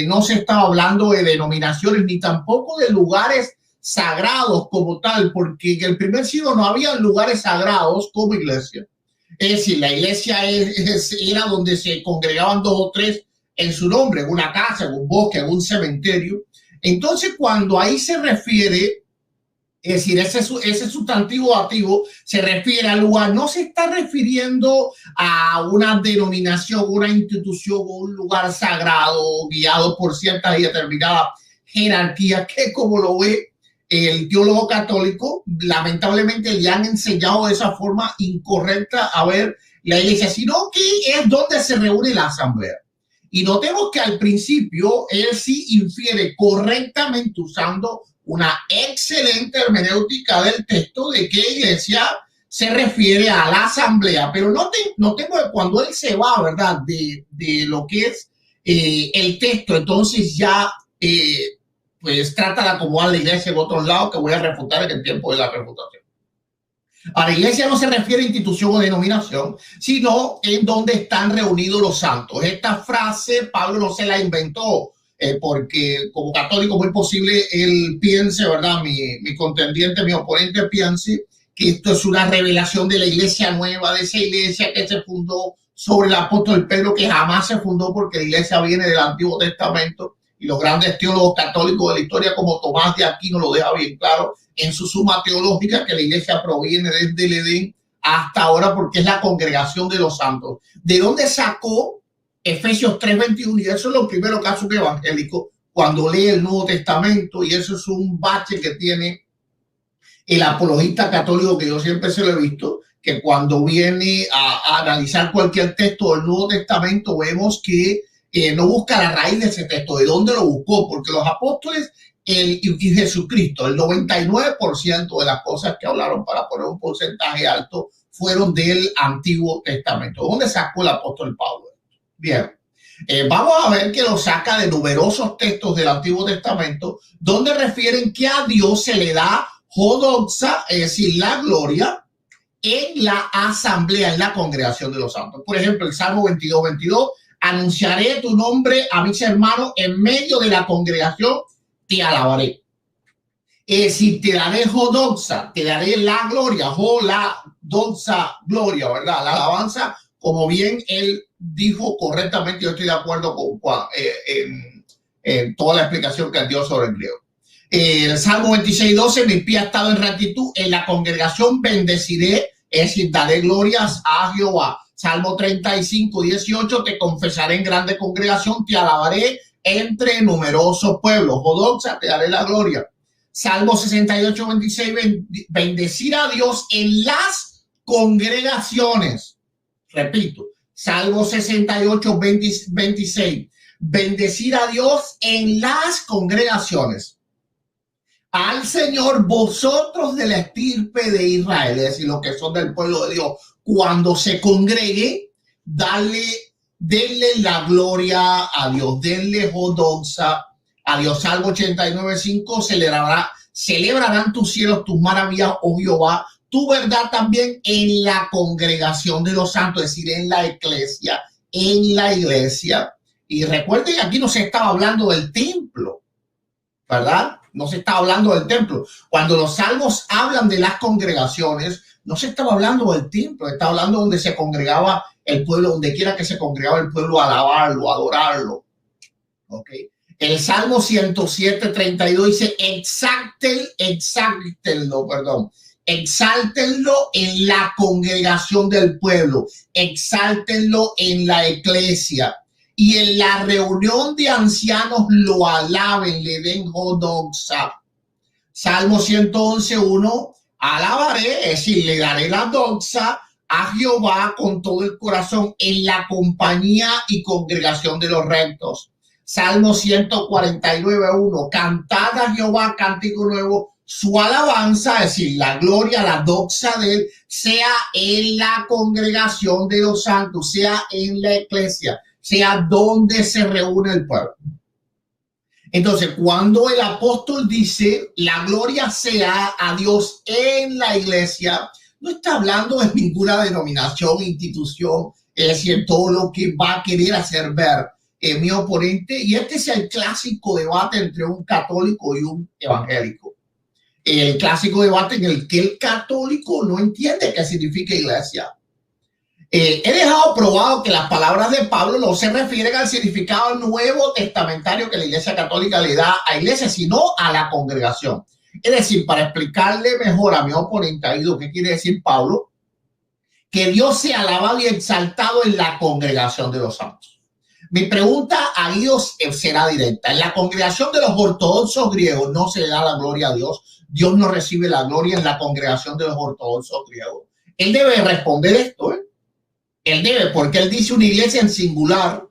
no se estaba hablando de denominaciones ni tampoco de lugares sagrados como tal, porque en el primer siglo no había lugares sagrados como iglesia. Es decir, la iglesia era donde se congregaban 2 o 3 en su nombre, en una casa, en un bosque, en un cementerio. Entonces, cuando ahí se refiere, es decir, ese sustantivo dativo se refiere al lugar, no se está refiriendo a una denominación, una institución o un lugar sagrado guiado por ciertas y determinadas jerarquías que, como lo ve el teólogo católico, lamentablemente le han enseñado de esa forma incorrecta a ver la iglesia, sino que es donde se reúne la asamblea. Y notemos que al principio él sí infiere correctamente usando una excelente hermenéutica del texto de que iglesia se refiere a la asamblea, pero notemos que cuando él se va, ¿verdad?, de lo que es el texto, entonces ya pues trata de acomodar la iglesia en otros lados que voy a refutar en el tiempo de la refutación. A la iglesia no se refiere a institución o denominación, sino en donde están reunidos los santos. Esta frase Pablo no se la inventó, porque como católico muy posible él piense, ¿verdad? Mi contendiente, mi oponente piense que esto es una revelación de la iglesia nueva, de esa iglesia que se fundó sobre el apóstol Pedro, que jamás se fundó porque la iglesia viene del Antiguo Testamento. Y los grandes teólogos católicos de la historia como Tomás de Aquino lo deja bien claro en su Suma Teológica, que la iglesia proviene desde el Edén hasta ahora porque es la congregación de los santos. ¿De dónde sacó Efesios 3:21? Y eso es lo primero que hace un evangélico cuando lee el Nuevo Testamento, y eso es un bache que tiene el apologista católico que yo siempre se lo he visto, que cuando viene a analizar cualquier texto del Nuevo Testamento vemos que no busca la raíz de ese texto, de dónde lo buscó, porque los apóstoles y Jesucristo, el 99% de las cosas que hablaron, para poner un porcentaje alto, fueron del Antiguo Testamento. ¿Dónde sacó el apóstol Pablo? Bien, vamos a ver que lo saca de numerosos textos del Antiguo Testamento, donde refieren que a Dios se le da hodoxa, es decir, la gloria, en la asamblea, en la congregación de los santos. Por ejemplo, el Salmo 22:22, anunciaré tu nombre a mis hermanos en medio de la congregación, te alabaré. Es decir, te daré hodoxa, te daré la gloria, la doxa, gloria, ¿verdad? La alabanza, como bien él dijo correctamente, yo estoy de acuerdo con Juan en toda la explicación que él dio sobre el griego. El Salmo 26:12, mi pie ha estado en rectitud, en la congregación bendeciré, es decir, daré glorias a Jehová. Salmo 35:18, te confesaré en grande congregación, te alabaré entre numerosos pueblos. Hodoxa, te daré la gloria. Salmo 68:26, bendecir a Dios en las congregaciones. Repito, Salmo 68:26, bendecir a Dios en las congregaciones. Al Señor, vosotros de la estirpe de Israel, es decir, los que son del pueblo de Dios, cuando se congregue, denle la gloria a Dios, denle hodoxa a Dios. Salmo 89:5, celebrarán tus cielos, tus maravillas, oh Jehová, tu verdad también en la congregación de los santos, es decir, en la iglesia, Y recuerden que aquí no se estaba hablando del templo, ¿verdad? No se estaba hablando del templo. Cuando los salmos hablan de las congregaciones, no se estaba hablando del templo, estaba hablando donde se congregaba el pueblo, donde quiera que se congregaba el pueblo, a alabarlo, a adorarlo. ¿Ok? El Salmo 107:32 dice, exáltenlo en la congregación del pueblo, exáltenlo en la iglesia. Y en la reunión de ancianos lo alaben, le den hodoxa. Salmo 111:1, alabaré, es decir, le daré la doxa a Jehová con todo el corazón en la compañía y congregación de los rectos. Salmo 149:1, cantad a Jehová cántico nuevo, su alabanza, es decir, la gloria, la doxa de él, sea en la congregación de los santos, sea en la iglesia, sea donde se reúne el pueblo. Entonces, cuando el apóstol dice la gloria sea a Dios en la iglesia, no está hablando de ninguna denominación, institución, es decir, todo lo que va a querer hacer ver mi oponente. Y este es el clásico debate entre un católico y un evangélico. El clásico debate en el que el católico no entiende qué significa iglesia. He dejado probado que las palabras de Pablo no se refieren al significado nuevo testamentario que la Iglesia Católica le da a iglesia, sino a la congregación. Es decir, para explicarle mejor a mi oponente, ¿qué quiere decir Pablo? Que Dios sea alabado y exaltado en la congregación de los santos. Mi pregunta a Dios será directa. En la congregación de los ortodoxos griegos no se le da la gloria a Dios. Dios no recibe la gloria en la congregación de los ortodoxos griegos. Él debe responder esto, Él debe, porque él dice una iglesia en singular,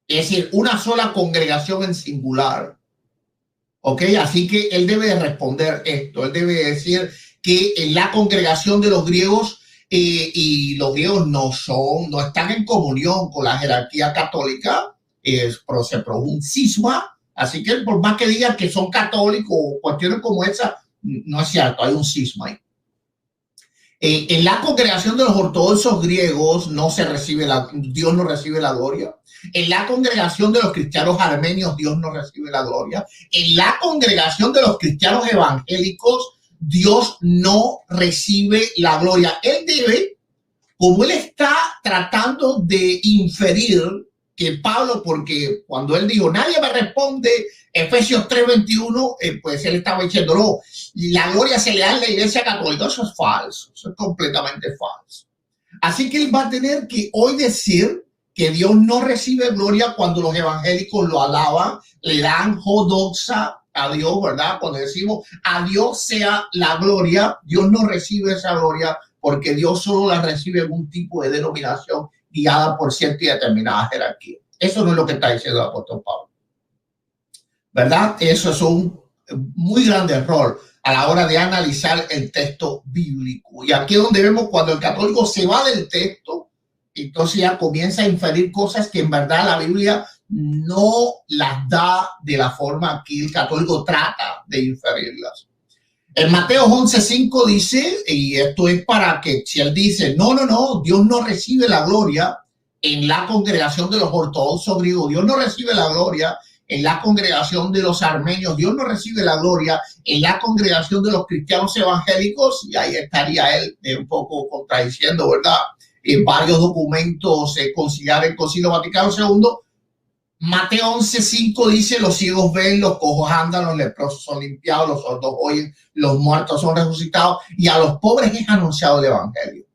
es decir, una sola congregación en singular. ¿Ok? Así que él debe de responder esto. Él debe decir que en la congregación de los griegos y los griegos no están en comunión con la jerarquía católica, pero se produjo un cisma. Así que por más que digan que son católicos o cuestiones como esa, no es cierto, hay un cisma ahí. En la congregación de los ortodoxos griegos Dios no recibe la gloria. En la congregación de los cristianos armenios, Dios no recibe la gloria. En la congregación de los cristianos evangélicos, Dios no recibe la gloria. Él debe, como él está tratando de inferir que Pablo, porque cuando él dijo, nadie me responde, Efesios 3:21, pues él estaba diciendo, no, la gloria se le da en la iglesia católica. Eso es falso, eso es completamente falso. Así que él va a tener que hoy decir que Dios no recibe gloria cuando los evangélicos lo alaban, le dan jodoxa a Dios, ¿verdad? Cuando decimos a Dios sea la gloria, Dios no recibe esa gloria porque Dios solo la recibe en un tipo de denominación guiada por cierta y determinada jerarquía. Eso no es lo que está diciendo el apóstol Pablo, ¿verdad? Eso es un muy grande error a la hora de analizar el texto bíblico. Y aquí es donde vemos cuando el católico se va del texto, entonces ya comienza a inferir cosas que en verdad la Biblia no las da de la forma que el católico trata de inferirlas. En Mateo 11:5 dice, y esto es para que si él dice, no, Dios no recibe la gloria en la congregación de los ortodoxos griegos, Dios no recibe la gloria en la congregación de los armenios, Dios no recibe la gloria en la congregación de los cristianos evangélicos, y ahí estaría él un poco contradiciendo, ¿verdad? En varios documentos considerados el Concilio Vaticano II. Mateo 11:5 dice, los ciegos ven, los cojos andan, los leprosos son limpiados, los sordos oyen, los muertos son resucitados, y a los pobres es anunciado el evangelio.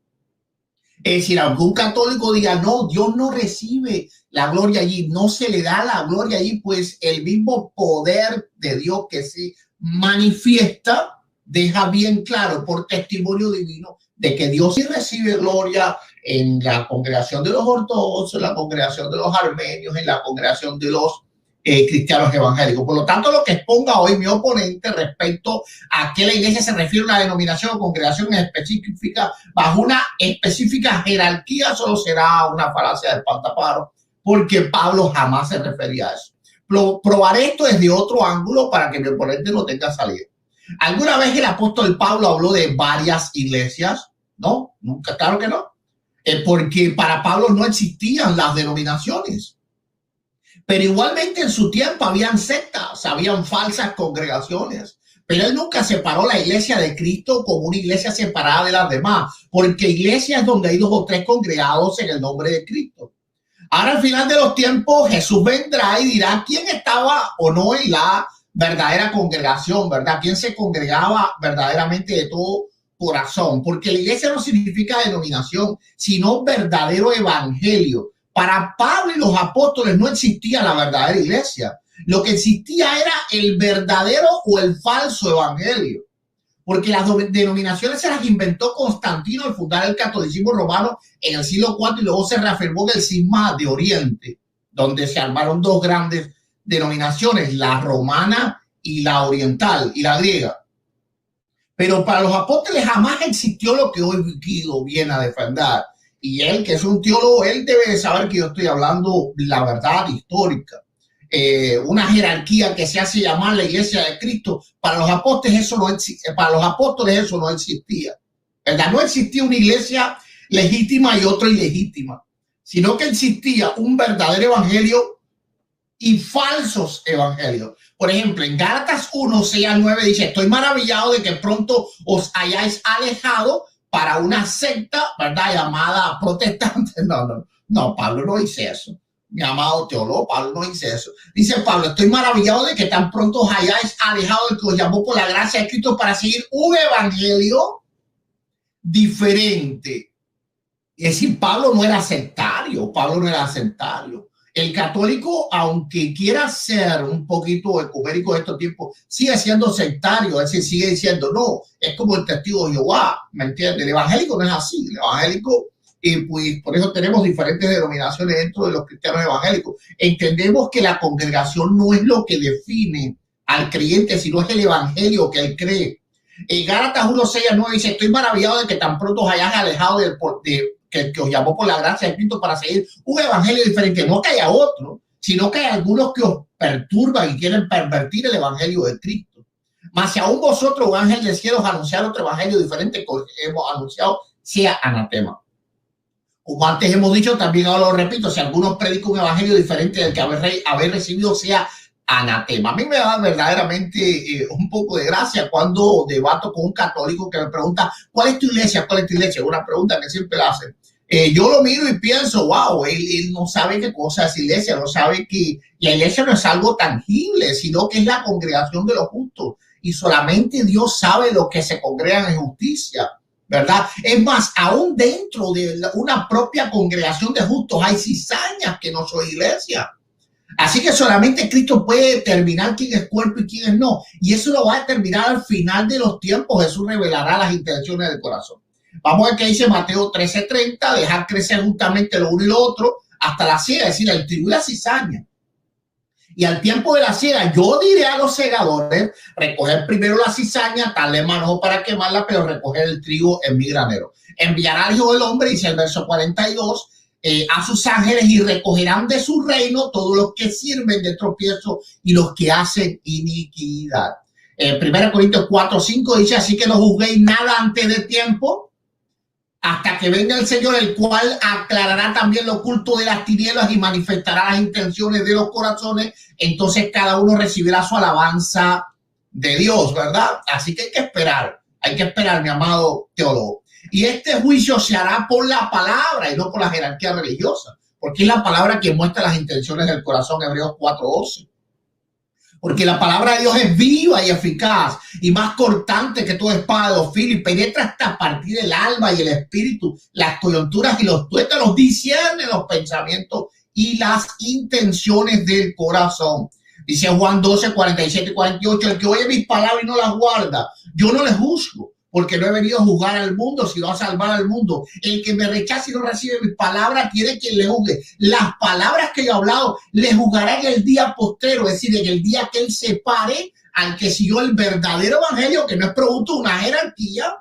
Es decir, algún católico diga, no, Dios no recibe la gloria allí, no se le da la gloria allí, pues el mismo poder de Dios que se manifiesta deja bien claro por testimonio divino de que Dios sí recibe gloria en la congregación de los ortodoxos, en la congregación de los armenios, en la congregación de los cristianos evangélicos. Por lo tanto, lo que exponga hoy mi oponente respecto a que la iglesia se refiere a una denominación o congregación específica bajo una específica jerarquía solo será una falacia de espantapájaros, porque Pablo jamás se refería a eso. Probaré esto desde otro ángulo para que mi oponente no tenga salida. ¿Alguna vez el apóstol Pablo habló de varias iglesias? No, nunca, claro que no. Porque para Pablo no existían las denominaciones. Pero igualmente en su tiempo habían sectas, habían falsas congregaciones. Pero él nunca separó la iglesia de Cristo como una iglesia separada de las demás, porque iglesia es donde hay 2 o 3 congregados en el nombre de Cristo. Ahora al final de los tiempos Jesús vendrá y dirá quién estaba o no en la verdadera congregación, ¿verdad? Quién se congregaba verdaderamente de todo corazón, porque la iglesia no significa denominación, sino verdadero evangelio. Para Pablo y los apóstoles no existía la verdadera iglesia. Lo que existía era el verdadero o el falso evangelio, porque las denominaciones se las inventó Constantino al fundar el catolicismo romano en el siglo IV y luego se reafirmó en el cisma de Oriente, donde se armaron 2 grandes denominaciones, la romana y la oriental y la griega. Pero para los apóstoles jamás existió lo que hoy Guido viene a defender. Y él, que es un teólogo, él debe de saber que yo estoy hablando la verdad histórica. una jerarquía que se hace llamar la Iglesia de Cristo. Para los apóstoles eso no existía, ¿verdad? No existía una iglesia legítima y otra ilegítima, sino que existía un verdadero evangelio y falsos evangelios. Por ejemplo, en Gálatas 1, 6 al 9 dice: estoy maravillado de que pronto os hayáis alejado para una secta, ¿verdad?, llamada protestante. No, Pablo no dice eso. Mi amado teólogo, Pablo no dice eso. Dice Pablo: estoy maravillado de que tan pronto os hayáis alejado del que os llamó por la gracia de Cristo para seguir un evangelio diferente. Es decir, Pablo no era sectario. El católico, aunque quiera ser un poquito ecuménico de estos tiempos, sigue siendo sectario. Es decir, sigue diciendo, no, es como el testigo de Jehová, ¿me entiendes? El evangélico no es así. El evangélico, pues por eso tenemos diferentes denominaciones dentro de los cristianos evangélicos. Entendemos que la congregación no es lo que define al creyente, sino es el evangelio que él cree. En Gálatas 1, 6 al 9 dice: estoy maravillado de que tan pronto os hayáis alejado que os llamó por la gracia de Cristo para seguir un evangelio diferente. No que haya otro, sino que hay algunos que os perturban y quieren pervertir el evangelio de Cristo. Mas si aún vosotros, un ángel del cielo, os anunciar otro evangelio diferente que hemos anunciado, sea anatema. Como antes hemos dicho, también ahora lo repito: si algunos predican un evangelio diferente del que habéis recibido, sea anatema. A mí me da verdaderamente un poco de gracia cuando debato con un católico que me pregunta: ¿cuál es tu iglesia? ¿Cuál es tu iglesia? Una pregunta que siempre hacen. Yo lo miro y pienso, wow, él no sabe qué cosa es iglesia, no sabe que la iglesia no es algo tangible, sino que es la congregación de los justos. Y solamente Dios sabe los que se congregan en justicia, ¿verdad? Es más, aún dentro de una propia congregación de justos hay cizañas que no son iglesia. Así que solamente Cristo puede determinar quién es cuerpo y quién es no. Y eso lo va a determinar al final de los tiempos. Jesús revelará las intenciones del corazón. Vamos a ver qué dice Mateo 13:30: dejar crecer juntamente lo uno y lo otro hasta la siega, es decir, el trigo y la cizaña. Y al tiempo de la siega, yo diré a los segadores: recoger primero la cizaña, darle manojo para quemarla, pero recoger el trigo en mi granero. Enviará al Hijo del Hombre, dice el verso 42, a sus ángeles, y recogerán de su reino todos los que sirven de tropiezo y los que hacen iniquidad. 1 Corintios 4:5 dice: así que no juzguéis nada antes de tiempo, hasta que venga el Señor, el cual aclarará también lo oculto de las tinieblas y manifestará las intenciones de los corazones. Entonces cada uno recibirá su alabanza de Dios, ¿verdad? Así que hay que esperar, mi amado teólogo. Y este juicio se hará por la palabra y no por la jerarquía religiosa, porque es la palabra que muestra las intenciones del corazón. Hebreos 4:12. Porque la palabra de Dios es viva y eficaz y más cortante que toda espada de dos filos, y penetra hasta partir el alma y el espíritu, las coyunturas y los tuétanos, discierne los pensamientos y las intenciones del corazón. Dice Juan 12, 47 y 48: el que oye mis palabras y no las guarda, yo no le juzgo, porque no he venido a juzgar al mundo, sino a salvar al mundo. El que me rechaza y no recibe mis palabras, tiene quien le juzgue. Las palabras que yo he hablado le juzgará en el día postrero, es decir, en el día que él separe al que siguió el verdadero evangelio, que no es producto de una jerarquía.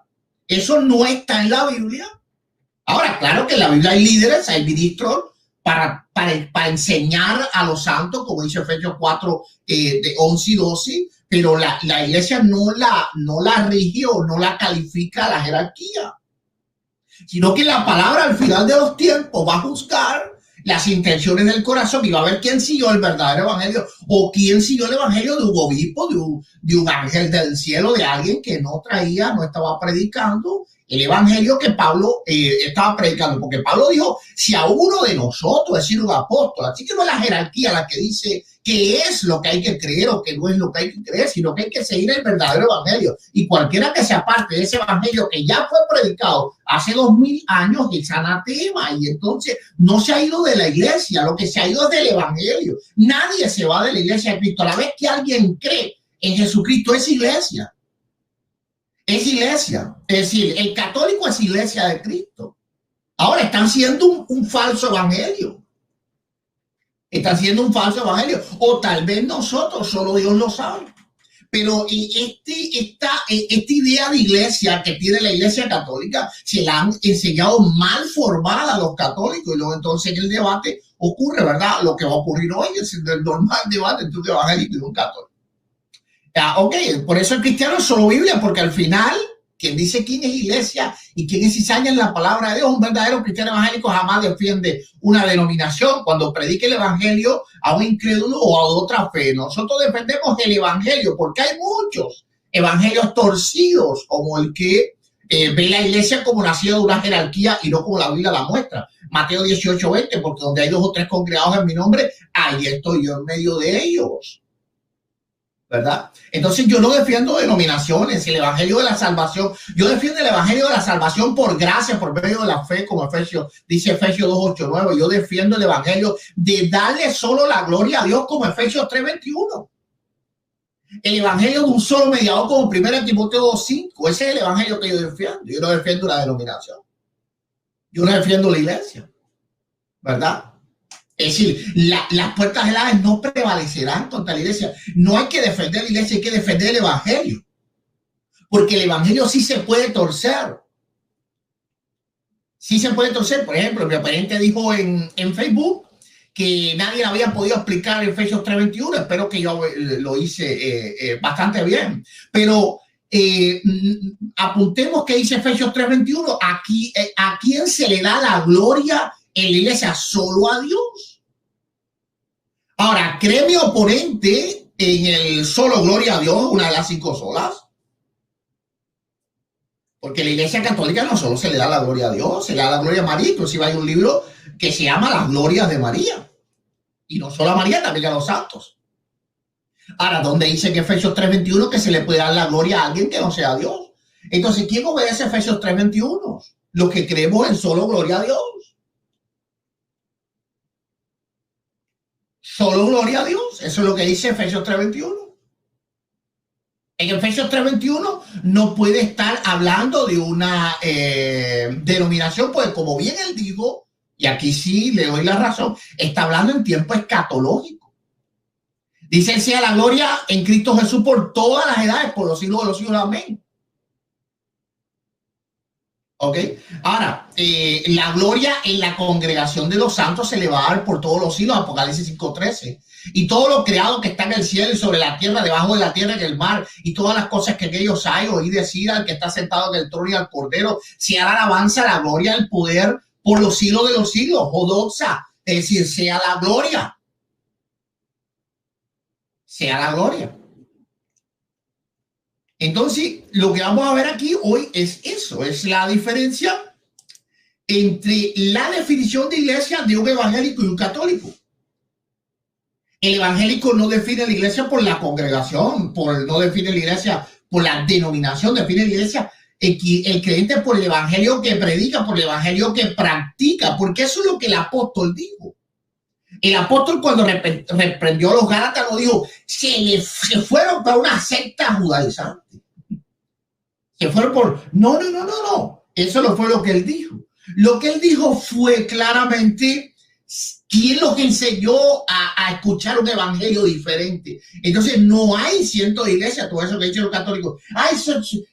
Eso no está en la Biblia. Ahora, claro que en la Biblia hay líderes, hay ministros para enseñar a los santos, como dice Efesios 4, de 11 y 12, pero la iglesia no la rige o no la califica a la jerarquía, sino que la palabra al final de los tiempos va a juzgar las intenciones del corazón y va a ver quién siguió el verdadero evangelio o quién siguió el evangelio de un obispo, de un ángel del cielo, de alguien que no estaba predicando el evangelio que Pablo estaba predicando, porque Pablo dijo: si a uno de nosotros, es decir, un apóstol, así que no es la jerarquía la que dice qué es lo que hay que creer o qué no es lo que hay que creer, sino que hay que seguir el verdadero evangelio. Y cualquiera que se aparte de ese evangelio que ya fue predicado hace 2000 años es anatema, y entonces no se ha ido de la iglesia, lo que se ha ido es del evangelio. Nadie se va de la iglesia de Cristo. A la vez que alguien cree en Jesucristo, es iglesia. Es iglesia. Es decir, el católico es iglesia de Cristo. Ahora están siendo un falso evangelio. Están siendo un falso evangelio. O tal vez nosotros, solo Dios lo sabe. Pero esta idea de iglesia que tiene la iglesia católica se la han enseñado mal formada a los católicos. Y luego entonces en el debate ocurre, ¿verdad? Lo que va a ocurrir hoy es el normal debate entre un evangélico y un católico. Ok, por eso el cristiano es solo Biblia, porque al final, quien dice quién es iglesia y quién es cizaña en la palabra de Dios, un verdadero cristiano evangélico jamás defiende una denominación cuando predique el evangelio a un incrédulo o a otra fe. Nosotros defendemos el evangelio porque hay muchos evangelios torcidos, como el que ve la iglesia como nacida de una jerarquía y no como la Biblia la muestra. Mateo 18:20, porque donde hay 2 o 3 congregados en mi nombre, ahí estoy yo en medio de ellos. ¿Verdad? Entonces yo no defiendo denominaciones, el evangelio de la salvación, yo defiendo el evangelio de la salvación por gracia, por medio de la fe, como dice Efesios 2:8-9. Yo defiendo el evangelio de darle solo la gloria a Dios, como Efesios 3:21. El evangelio de un solo mediador, como 1 Timoteo 2:5. Ese es el evangelio que yo defiendo. Yo no defiendo una denominación, yo no defiendo la iglesia, ¿verdad? Es decir, las puertas del Hades no prevalecerán contra la iglesia. No hay que defender la iglesia, hay que defender el evangelio. Porque el evangelio sí se puede torcer. Sí se puede torcer. Por ejemplo, mi oponente dijo en Facebook que nadie había podido explicar en Efesios 3:21. Espero que yo lo hice bastante bien. Pero apuntemos que dice Efesios 3:21. Aquí, ¿a quién se le da la gloria en la iglesia? Solo a Dios. Ahora, ¿cree mi oponente en el solo gloria a Dios, una de las 5 solas? Porque la iglesia católica no solo se le da la gloria a Dios, se le da la gloria a María. Inclusive hay un libro que se llama Las Glorias de María. Y no solo a María, también a los santos. Ahora, ¿dónde dice que Efesios 3:21 que se le puede dar la gloria a alguien que no sea Dios? Entonces, ¿quién obedece Efesios 3:21? Los que creemos en solo gloria a Dios. Solo gloria a Dios. Eso es lo que dice Efesios 3:21. En Efesios 3:21 no puede estar hablando de una denominación, pues como bien él dijo, y aquí sí le doy la razón, está hablando en tiempo escatológico. Dice, sea la gloria en Cristo Jesús por todas las edades, por los siglos de los siglos. Amén. Ok. Ahora, la gloria en la congregación de los santos se le va a dar por todos los siglos, Apocalipsis 5:13. Y todo lo creado que está en el cielo y sobre la tierra, debajo de la tierra, en el mar, y todas las cosas que en ellos hay, oí decir al que está sentado en el trono y al cordero, sea la alabanza, la gloria, el poder por los siglos de los siglos. Jodoxa, es decir, sea la gloria. Sea la gloria. Entonces, lo que vamos a ver aquí hoy es eso, es la diferencia entre la definición de iglesia de un evangélico y un católico. El evangélico no define la iglesia por la congregación, no define la iglesia por la denominación, define la iglesia el creyente por el evangelio que predica, por el evangelio que practica, porque eso es lo que el apóstol dijo. El apóstol cuando reprendió a los Gálatas no dijo, se fueron para una secta judaizante. Se fueron por... No. Eso no fue lo que él dijo. Lo que él dijo fue claramente quién los enseñó a escuchar un evangelio diferente. Entonces no hay cientos de iglesias, todo eso que dicen los católicos. Hay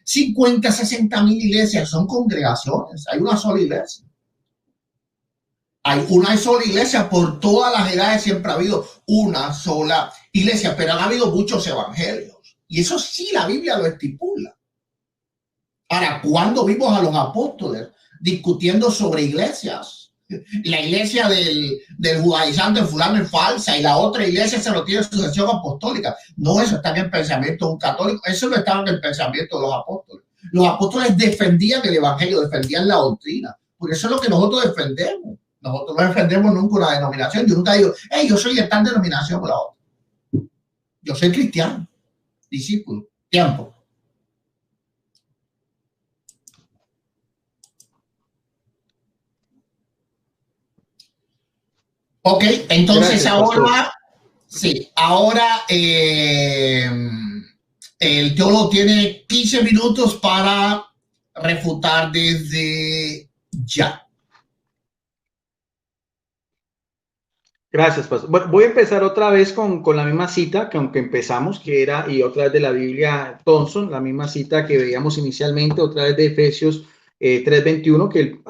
50, 60 mil iglesias, son congregaciones. Hay una sola iglesia. Hay una sola iglesia, por todas las edades siempre ha habido una sola iglesia, pero han habido muchos evangelios. Y eso sí la Biblia lo estipula. Ahora, ¿cuándo vimos a los apóstoles discutiendo sobre iglesias? La iglesia del judaizante fulano es falsa y la otra iglesia se lo tiene sucesión apostólica. No, eso está en el pensamiento de un católico. Eso no estaba en el pensamiento de los apóstoles. Los apóstoles defendían el evangelio, defendían la doctrina. Por eso es lo que nosotros defendemos. Nosotros no defendemos nunca una denominación. Yo nunca digo, hey, yo soy de tal denominación o la otra. Yo soy cristiano, discípulo, tiempo. Ok, entonces gracias, ahora, pastor. Sí, ahora el teólogo tiene 15 minutos para refutar desde ya. Gracias, pastor. Bueno, voy a empezar otra vez con la misma cita que aunque empezamos, que era, y otra vez de la Biblia Thompson, la misma cita que veíamos inicialmente, otra vez de Efesios 3:21, que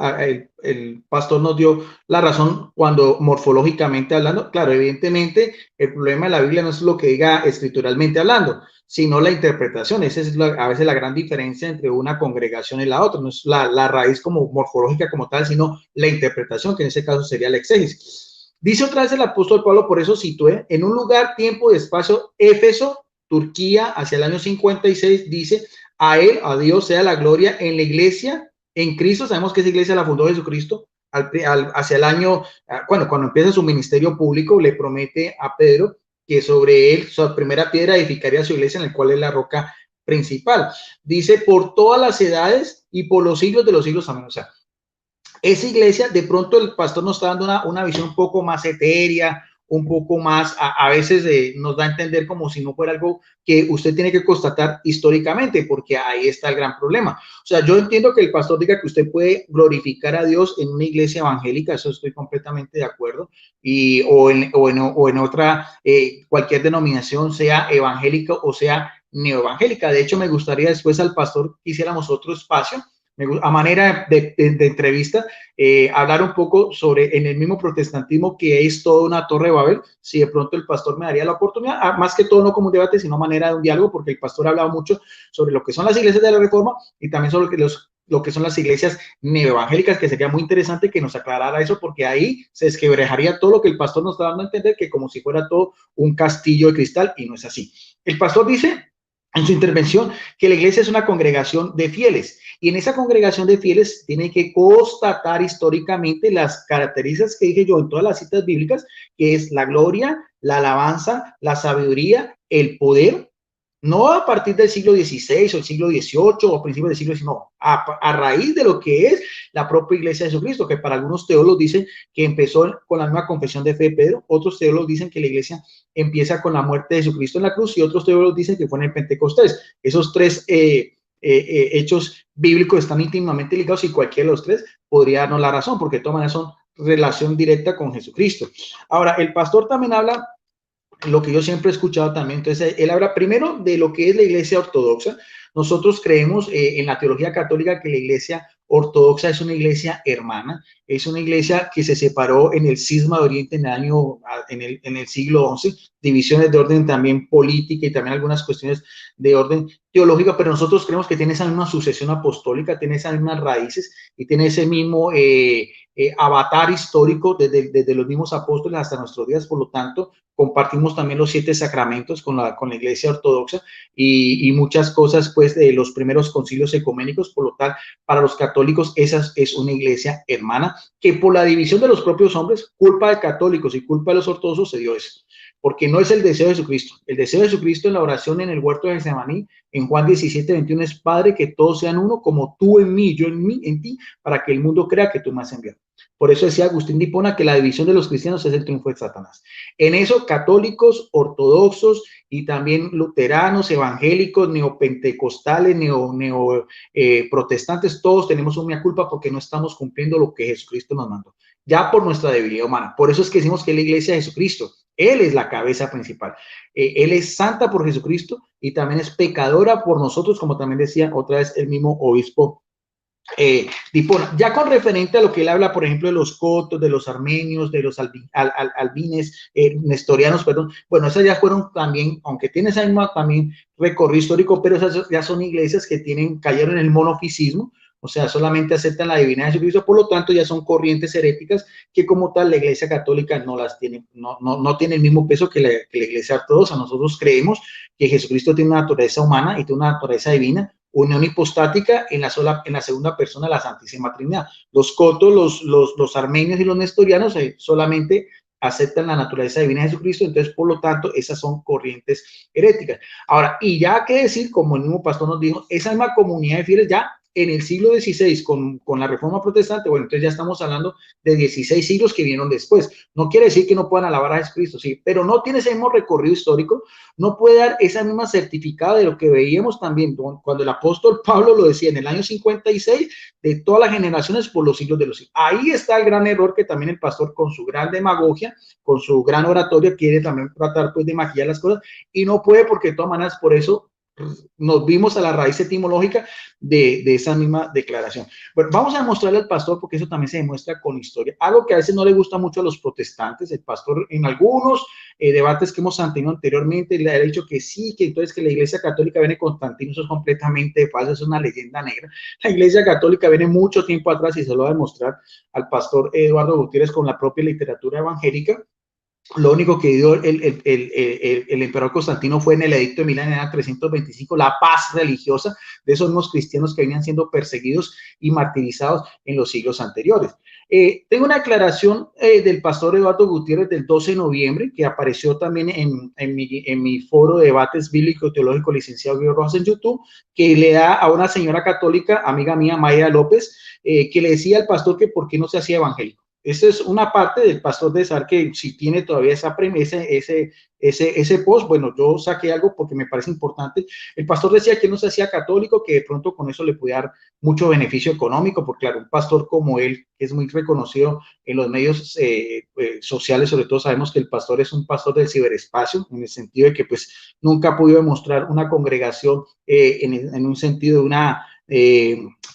el pastor nos dio la razón cuando morfológicamente hablando. Claro, evidentemente el problema de la Biblia no es lo que diga escrituralmente hablando, sino la interpretación. Esa es a veces la gran diferencia entre una congregación y la otra. No es la raíz como morfológica como tal, sino la interpretación, que en ese caso sería la exégesis. Dice otra vez el apóstol Pablo, por eso situé, en un lugar, tiempo y espacio, Éfeso, Turquía, hacia el año 56, dice, a él, a Dios sea la gloria en la iglesia, en Cristo. Sabemos que esa iglesia la fundó Jesucristo. Hacia el año, cuando empieza su ministerio público, le promete a Pedro que sobre él, su primera piedra, edificaría su iglesia, en la cual es la roca principal. Dice, por todas las edades y por los siglos de los siglos. Amén. O sea, esa iglesia, de pronto el pastor nos está dando una visión un poco más etérea, un poco más, a veces nos da a entender como si no fuera algo que usted tiene que constatar históricamente, porque ahí está el gran problema. O sea, yo entiendo que el pastor diga que usted puede glorificar a Dios en una iglesia evangélica, eso estoy completamente de acuerdo, o en otra, cualquier denominación, sea evangélica o sea neoevangélica. De hecho, me gustaría después al pastor que hiciéramos otro espacio a manera de entrevista, hablar un poco sobre en el mismo protestantismo, que es toda una torre de Babel. Si de pronto el pastor me daría la oportunidad, más que todo no como un debate, sino manera de un diálogo, porque el pastor ha hablado mucho sobre lo que son las iglesias de la Reforma y también sobre lo que son las iglesias neoevangélicas, que sería muy interesante que nos aclarara eso, porque ahí se desquebrajaría todo lo que el pastor nos está dando a entender, que como si fuera todo un castillo de cristal, y no es así. El pastor dice en su intervención que la iglesia es una congregación de fieles, y en esa congregación de fieles tiene que constatar históricamente las características que dije yo en todas las citas bíblicas, que es la gloria, la alabanza, la sabiduría, el poder, no a partir del siglo XVI o el siglo XVIII o a principios del siglo XIX, no, a raíz de lo que es la propia iglesia de Jesucristo, que para algunos teólogos dicen que empezó con la misma confesión de fe de Pedro, otros teólogos dicen que la iglesia empieza con la muerte de Jesucristo en la cruz, y otros teólogos dicen que fue en el Pentecostés. Esos tres hechos bíblicos están íntimamente ligados, y cualquiera de los tres podría darnos la razón, porque de todas maneras son relación directa con Jesucristo. Ahora, el pastor también habla lo que yo siempre he escuchado también. Entonces, él habla primero de lo que es la iglesia ortodoxa. Nosotros creemos en la teología católica que la iglesia ortodoxa es una iglesia hermana, es una iglesia que se separó en el cisma de Oriente en el siglo XI, divisiones de orden también política y también algunas cuestiones de orden teológica, pero nosotros creemos que tiene esa misma sucesión apostólica, tiene esas mismas raíces y tiene ese mismo avatar histórico desde los mismos apóstoles hasta nuestros días. Por lo tanto, compartimos también los 7 sacramentos con la iglesia ortodoxa y muchas cosas pues de los primeros concilios ecuménicos. Por lo tanto, para los católicos esa es una iglesia hermana, que por la división de los propios hombres, culpa de católicos y culpa de los ortodoxos, se dio eso, porque no es el deseo de Jesucristo. El deseo de Jesucristo en la oración en el huerto de Getsemaní, en Juan 17:21, es: Padre, que todos sean uno, como tú en mí, yo en mí, en ti, para que el mundo crea que tú me has enviado. Por eso decía Agustín de Hipona que la división de los cristianos es el triunfo de Satanás. En eso, católicos, ortodoxos y también luteranos, evangélicos, neopentecostales, protestantes, todos tenemos una culpa, porque no estamos cumpliendo lo que Jesucristo nos mandó, ya por nuestra debilidad humana. Por eso es que decimos que la iglesia de Jesucristo, Él es la cabeza principal. Él es santa por Jesucristo y también es pecadora por nosotros, como también decía otra vez el mismo obispo Dipona. Ya con referente a lo que él habla, por ejemplo, de los cotos, de los armenios, de los albines, nestorianos, perdón, bueno, esas ya fueron también, aunque tiene esa misma también recorrido histórico, pero esas ya son iglesias que cayeron en el monofisismo, o sea, solamente aceptan la divinidad de Jesucristo. Por lo tanto, ya son corrientes heréticas que como tal la iglesia católica no las tiene, no tiene el mismo peso que la iglesia ortodoxa. Nosotros creemos que Jesucristo tiene una naturaleza humana y tiene una naturaleza divina, unión hipostática en la segunda persona de la Santísima Trinidad. Los cotos, los armenios y los nestorianos solamente aceptan la naturaleza divina de Jesucristo. Entonces, por lo tanto, esas son corrientes heréticas. Ahora, y ya que decir, como el mismo pastor nos dijo, esa misma comunidad de fieles ya en el siglo XVI con la Reforma Protestante, bueno, entonces ya estamos hablando de 16 siglos que vinieron después. No quiere decir que no puedan alabar a Jesucristo, sí, pero no tiene ese mismo recorrido histórico, no puede dar esa misma certificada de lo que veíamos también cuando el apóstol Pablo lo decía en el año 56, de todas las generaciones por los siglos de los siglos. Ahí está el gran error que también el pastor, con su gran demagogia, con su gran oratoria, quiere también tratar pues de maquillar las cosas, y no puede, porque de todas maneras, por eso nos vimos a la raíz etimológica de esa misma declaración. Bueno, vamos a mostrarle al pastor, porque eso también se demuestra con historia, algo que a veces no le gusta mucho a los protestantes. El pastor en algunos debates que hemos tenido anteriormente le ha dicho que sí, que entonces que la Iglesia Católica viene Constantino, eso es completamente falso, es una leyenda negra. La Iglesia Católica viene mucho tiempo atrás y se lo va a demostrar al pastor Eduardo Gutiérrez con la propia literatura evangélica. Lo único que dio el emperador Constantino fue en el edicto de Milán en el 325, la paz religiosa de esos unos cristianos que venían siendo perseguidos y martirizados en los siglos anteriores. Tengo una declaración del pastor Eduardo Gutiérrez del 12 de noviembre, que apareció también en mi foro de debates bíblico-teológico licenciado Guido Rojas en YouTube, que le da a una señora católica, amiga mía, Maya López, que le decía al pastor que por qué no se hacía evangélico. Esa es una parte del pastor de Sar que si tiene todavía esa premisa, ese post, bueno, yo saqué algo porque me parece importante. El pastor decía que no se hacía católico, que de pronto con eso le podía dar mucho beneficio económico, porque claro, un pastor como él, que es muy reconocido en los medios sociales, sobre todo sabemos que el pastor es un pastor del ciberespacio, en el sentido de que pues nunca ha podido demostrar una congregación en un sentido de una...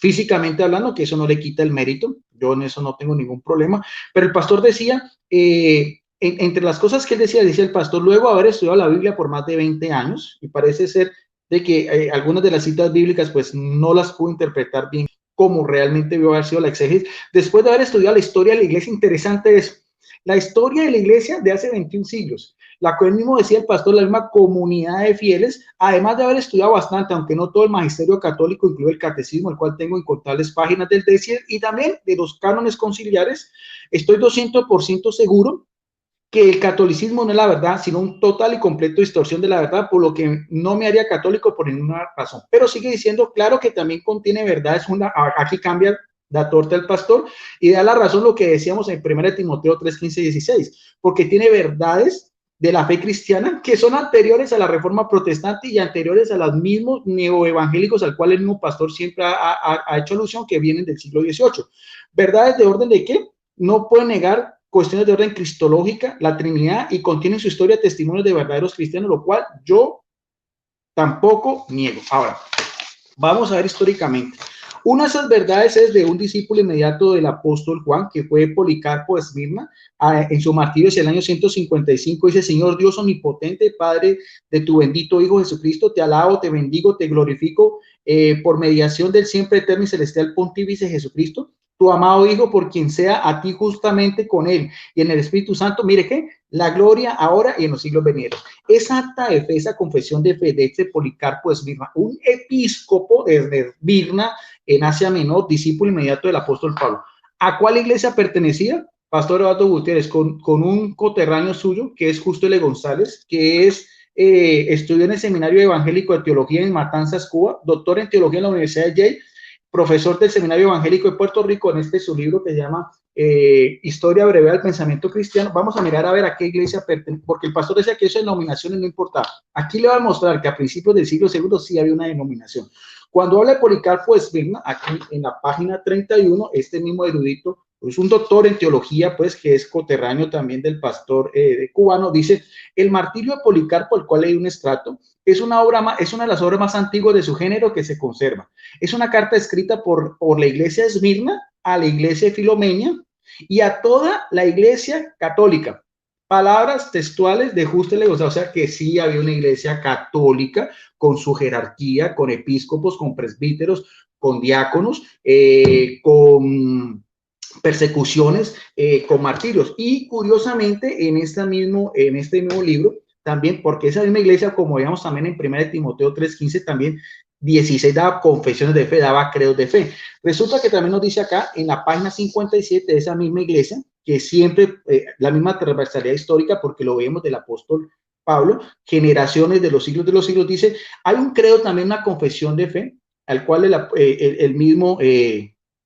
físicamente hablando, que eso no le quita el mérito, yo en eso no tengo ningún problema, pero el pastor decía, entre las cosas que él decía el pastor, luego de haber estudiado la Biblia por más de 20 años, y parece ser de que algunas de las citas bíblicas pues no las pudo interpretar bien como realmente debió haber sido la exégesis, después de haber estudiado la historia de la iglesia. Interesante es la historia de la iglesia de hace 21 siglos, la que él mismo decía el pastor, la misma comunidad de fieles, además de haber estudiado bastante, aunque no todo el magisterio católico, incluye el catecismo, el cual tengo incontables páginas del DECIER, y también de los cánones conciliares. Estoy 200% seguro que el catolicismo no es la verdad, sino un total y completo distorsión de la verdad, por lo que no me haría católico por ninguna razón. Pero sigue diciendo, claro que también contiene verdades, aquí cambia la torta el pastor y da la razón lo que decíamos en 1 Timoteo 3, 15 y 16, porque tiene verdades de la fe cristiana que son anteriores a la reforma protestante y anteriores a los mismos neoevangélicos al cual el mismo pastor siempre ha hecho alusión, que vienen del siglo XVIII. ¿Verdades de orden de qué? No puede negar cuestiones de orden cristológica, la Trinidad, y contiene en su historia testimonios de verdaderos cristianos, lo cual yo tampoco niego. Ahora, vamos a ver históricamente. Una de esas verdades es de un discípulo inmediato del apóstol Juan, que fue Policarpo de Esmirna, en su martirio hacia el año 155, dice: Señor Dios omnipotente, Padre de tu bendito Hijo Jesucristo, te alabo, te bendigo, te glorifico, por mediación del siempre eterno y celestial pontífice Jesucristo, tu amado Hijo, por quien sea a ti justamente con él y en el Espíritu Santo, mire que la gloria ahora y en los siglos venideros. Esa acta de fe, esa confesión de fe de este Policarpo de Esmirna, un episcopo de Esmirna en Asia Menor, discípulo inmediato del apóstol Pablo. ¿A cuál iglesia pertenecía? Pastor Eduardo Gutiérrez, con un coterráneo suyo, que es Justo L. González, que es estudió en el Seminario Evangélico de Teología en Matanzas, Cuba, doctor en Teología en la Universidad de Yale, profesor del Seminario Evangélico de Puerto Rico, en su libro que se llama Historia Breve del Pensamiento Cristiano. Vamos a mirar a ver a qué iglesia pertenece, porque el pastor decía que eso de denominaciones no importaba. Aquí le va a mostrar que a principios del siglo II sí había una denominación. Cuando habla de Policarpo de Esmirna, aquí en la página 31, este mismo erudito, es un doctor en teología, pues, que es coterráneo también del pastor cubano, dice: el martirio de Policarpo, al cual leí un extracto, es una de las obras más antiguas de su género que se conserva. Es una carta escrita por la iglesia de Esmirna a la iglesia de Filomenia y a toda la iglesia católica. Palabras textuales de Justo L. González, o sea que sí había una iglesia católica con su jerarquía, con episcopos, con presbíteros, con diáconos, con persecuciones, con martirios. Y curiosamente, en este mismo libro, también, porque esa misma iglesia, como veíamos también en 1 Timoteo 3:15, también 16 daba confesiones de fe, daba credos de fe. Resulta que también nos dice acá, en la página 57 de esa misma iglesia, que siempre, la misma transversalidad histórica, porque lo vemos del apóstol Pablo, generaciones de los siglos, dice: hay un credo, también una confesión de fe, al cual el mismo...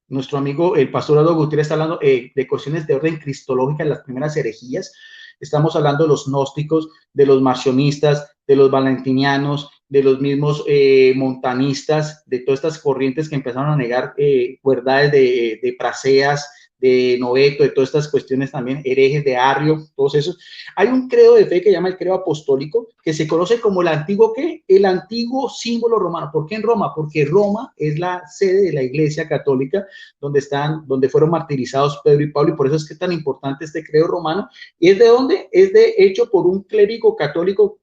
nuestro amigo, el pastor Eduardo Gutiérrez, está hablando de cuestiones de orden cristológica en las primeras herejías. Estamos hablando de los gnósticos, de los marcionistas, de los valentinianos, de los mismos montanistas, de todas estas corrientes que empezaron a negar verdades de praseas, de Noveto, de todas estas cuestiones también, herejes de Arrio, todos esos. Hay un credo de fe que llama el credo apostólico, que se conoce como el antiguo, ¿qué? El antiguo símbolo romano. ¿Por qué en Roma? Porque Roma es la sede de la Iglesia Católica, donde fueron martirizados Pedro y Pablo, y por eso es que es tan importante este credo romano. ¿Y es de dónde? Es de hecho por un clérigo católico,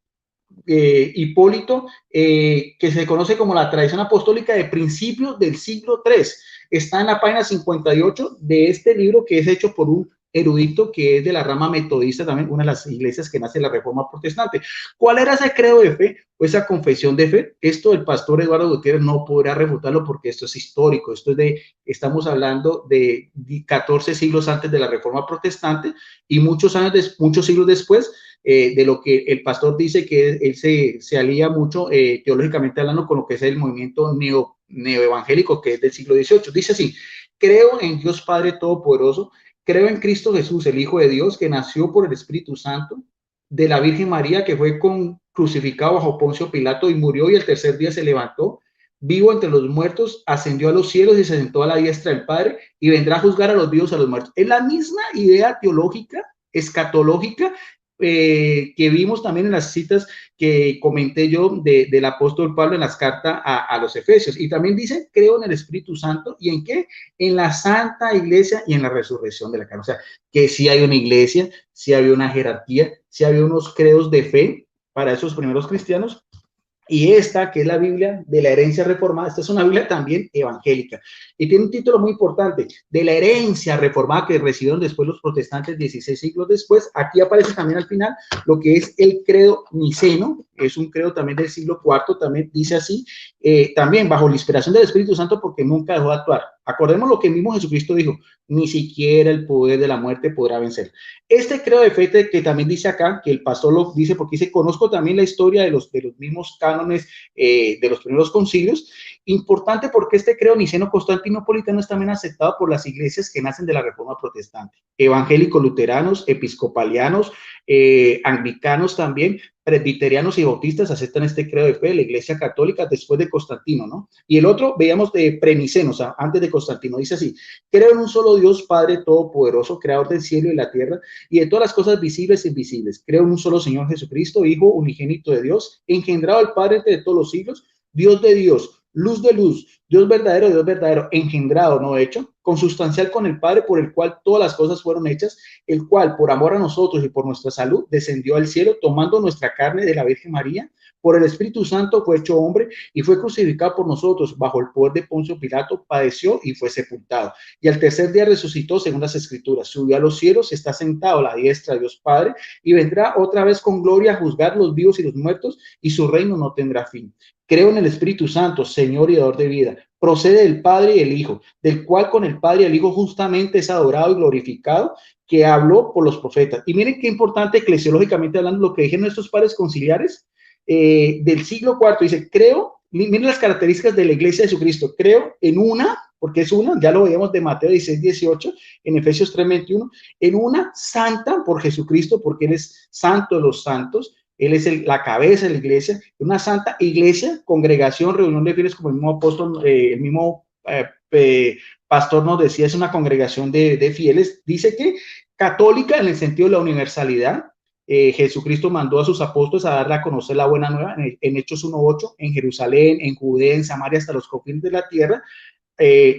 Hipólito, que se conoce como la tradición apostólica de principios del siglo III. Está en la página 58 de este libro, que es hecho por un erudito que es de la rama metodista, también una de las iglesias que nace en la Reforma Protestante. ¿Cuál era ese credo de fe? Pues esa confesión de fe. Esto el pastor Eduardo Gutiérrez no podrá refutarlo porque esto es histórico. Estamos hablando de 14 siglos antes de la Reforma Protestante y muchos siglos después, de lo que el pastor dice, que él se alía mucho teológicamente hablando con lo que es el movimiento neoevangélico, que es del siglo XVIII. Dice así: creo en Dios Padre Todopoderoso, creo en Cristo Jesús, el Hijo de Dios, que nació por el Espíritu Santo, de la Virgen María, que fue crucificado bajo Poncio Pilato y murió, y el tercer día se levantó, vivo entre los muertos, ascendió a los cielos y se sentó a la diestra del Padre, y vendrá a juzgar a los vivos y a los muertos. Es la misma idea teológica, escatológica, que vimos también en las citas que comenté yo del apóstol Pablo en las cartas a los Efesios. Y también dice: creo en el Espíritu Santo. ¿Y en qué? En la Santa Iglesia y en la resurrección de la carne. O sea, que sí hay una iglesia, sí había una jerarquía, sí había unos credos de fe para esos primeros cristianos. Y esta, que es la Biblia de la herencia reformada, esta es una Biblia también evangélica. Y tiene un título muy importante: de la herencia reformada que recibieron después los protestantes 16 siglos después. Aquí aparece también al final lo que es el credo niceno, es un credo también del siglo IV, también dice así, también bajo la inspiración del Espíritu Santo, porque nunca dejó de actuar. Acordemos lo que mismo Jesucristo dijo: ni siquiera el poder de la muerte podrá vencer. Este credo de fe que también dice acá, que el pastor lo dice porque dice: conozco también la historia de los mismos cánones de los primeros concilios. Importante porque este credo niceno constantinopolitano es también aceptado por las iglesias que nacen de la Reforma Protestante: evangélicos, luteranos, episcopalianos, anglicanos también, presbiterianos y bautistas aceptan este credo de fe, la Iglesia Católica después de Constantino, ¿no? Y el otro, veíamos, de preniceno, o sea, antes de Constantino, dice así: creo en un solo Dios, Padre Todopoderoso, creador del cielo y la tierra y de todas las cosas visibles e invisibles. Creo en un solo Señor Jesucristo, Hijo unigénito de Dios, engendrado del Padre entre todos los siglos, Dios de Dios, luz de luz, Dios verdadero, engendrado, no hecho, consustancial con el Padre, por el cual todas las cosas fueron hechas, el cual, por amor a nosotros y por nuestra salud, descendió al cielo, tomando nuestra carne de la Virgen María, por el Espíritu Santo fue hecho hombre y fue crucificado por nosotros bajo el poder de Poncio Pilato, padeció y fue sepultado. Y al tercer día resucitó según las Escrituras, subió a los cielos, está sentado a la diestra de Dios Padre y vendrá otra vez con gloria a juzgar los vivos y los muertos, y su reino no tendrá fin. Creo en el Espíritu Santo, Señor y dador de vida. Procede del Padre y el Hijo, del cual con el Padre y el Hijo justamente es adorado y glorificado, que habló por los profetas. Y miren qué importante eclesiológicamente hablando lo que dijeron estos padres conciliares del siglo IV. Dice: creo, miren las características de la Iglesia de Jesucristo: creo en una, porque es una, ya lo veíamos de Mateo 16, 18, en Efesios 3, 21, en una santa por Jesucristo, porque Él es santo de los santos, Él es la cabeza de la iglesia, una santa iglesia, congregación, reunión de fieles, como el mismo apóstol, el mismo pastor nos decía, es una congregación de fieles. Dice que católica en el sentido de la universalidad. Jesucristo mandó a sus apóstoles a darle a conocer la buena nueva en Hechos 1:8, en Jerusalén, en Judea, en Samaria, hasta los confines de la tierra.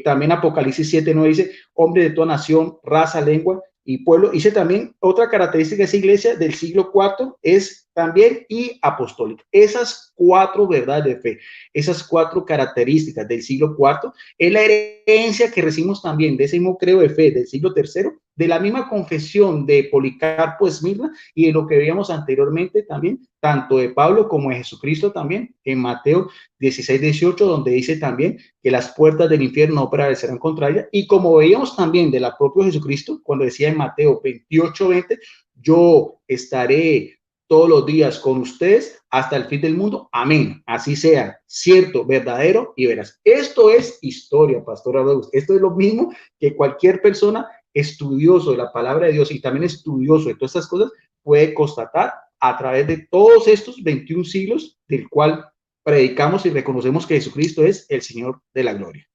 También Apocalipsis 7:9 dice: hombre de toda nación, raza, lengua y pueblo. Dice también otra característica de esa iglesia del siglo IV es también y apostólica. Esas cuatro verdades de fe, esas cuatro características del siglo IV es la herencia que recibimos también de ese mismo credo de fe del siglo III, de la misma confesión de Policarpo de Esmirna y de lo que veíamos anteriormente también, tanto de Pablo como de Jesucristo también, en Mateo 16, 18, donde dice también que las puertas del infierno no prevalecerán contra ella. Y como veíamos también de la propia Jesucristo, cuando decía en Mateo 28, 20, yo estaré todos los días con ustedes hasta el fin del mundo. Amén. Así sea, cierto, verdadero y veraz. Esto es historia, Pastor Araúz. Esto es lo mismo que cualquier persona estudioso de la palabra de Dios y también estudioso de todas estas cosas puede constatar a través de todos estos 21 siglos del cual predicamos y reconocemos que Jesucristo es el Señor de la gloria.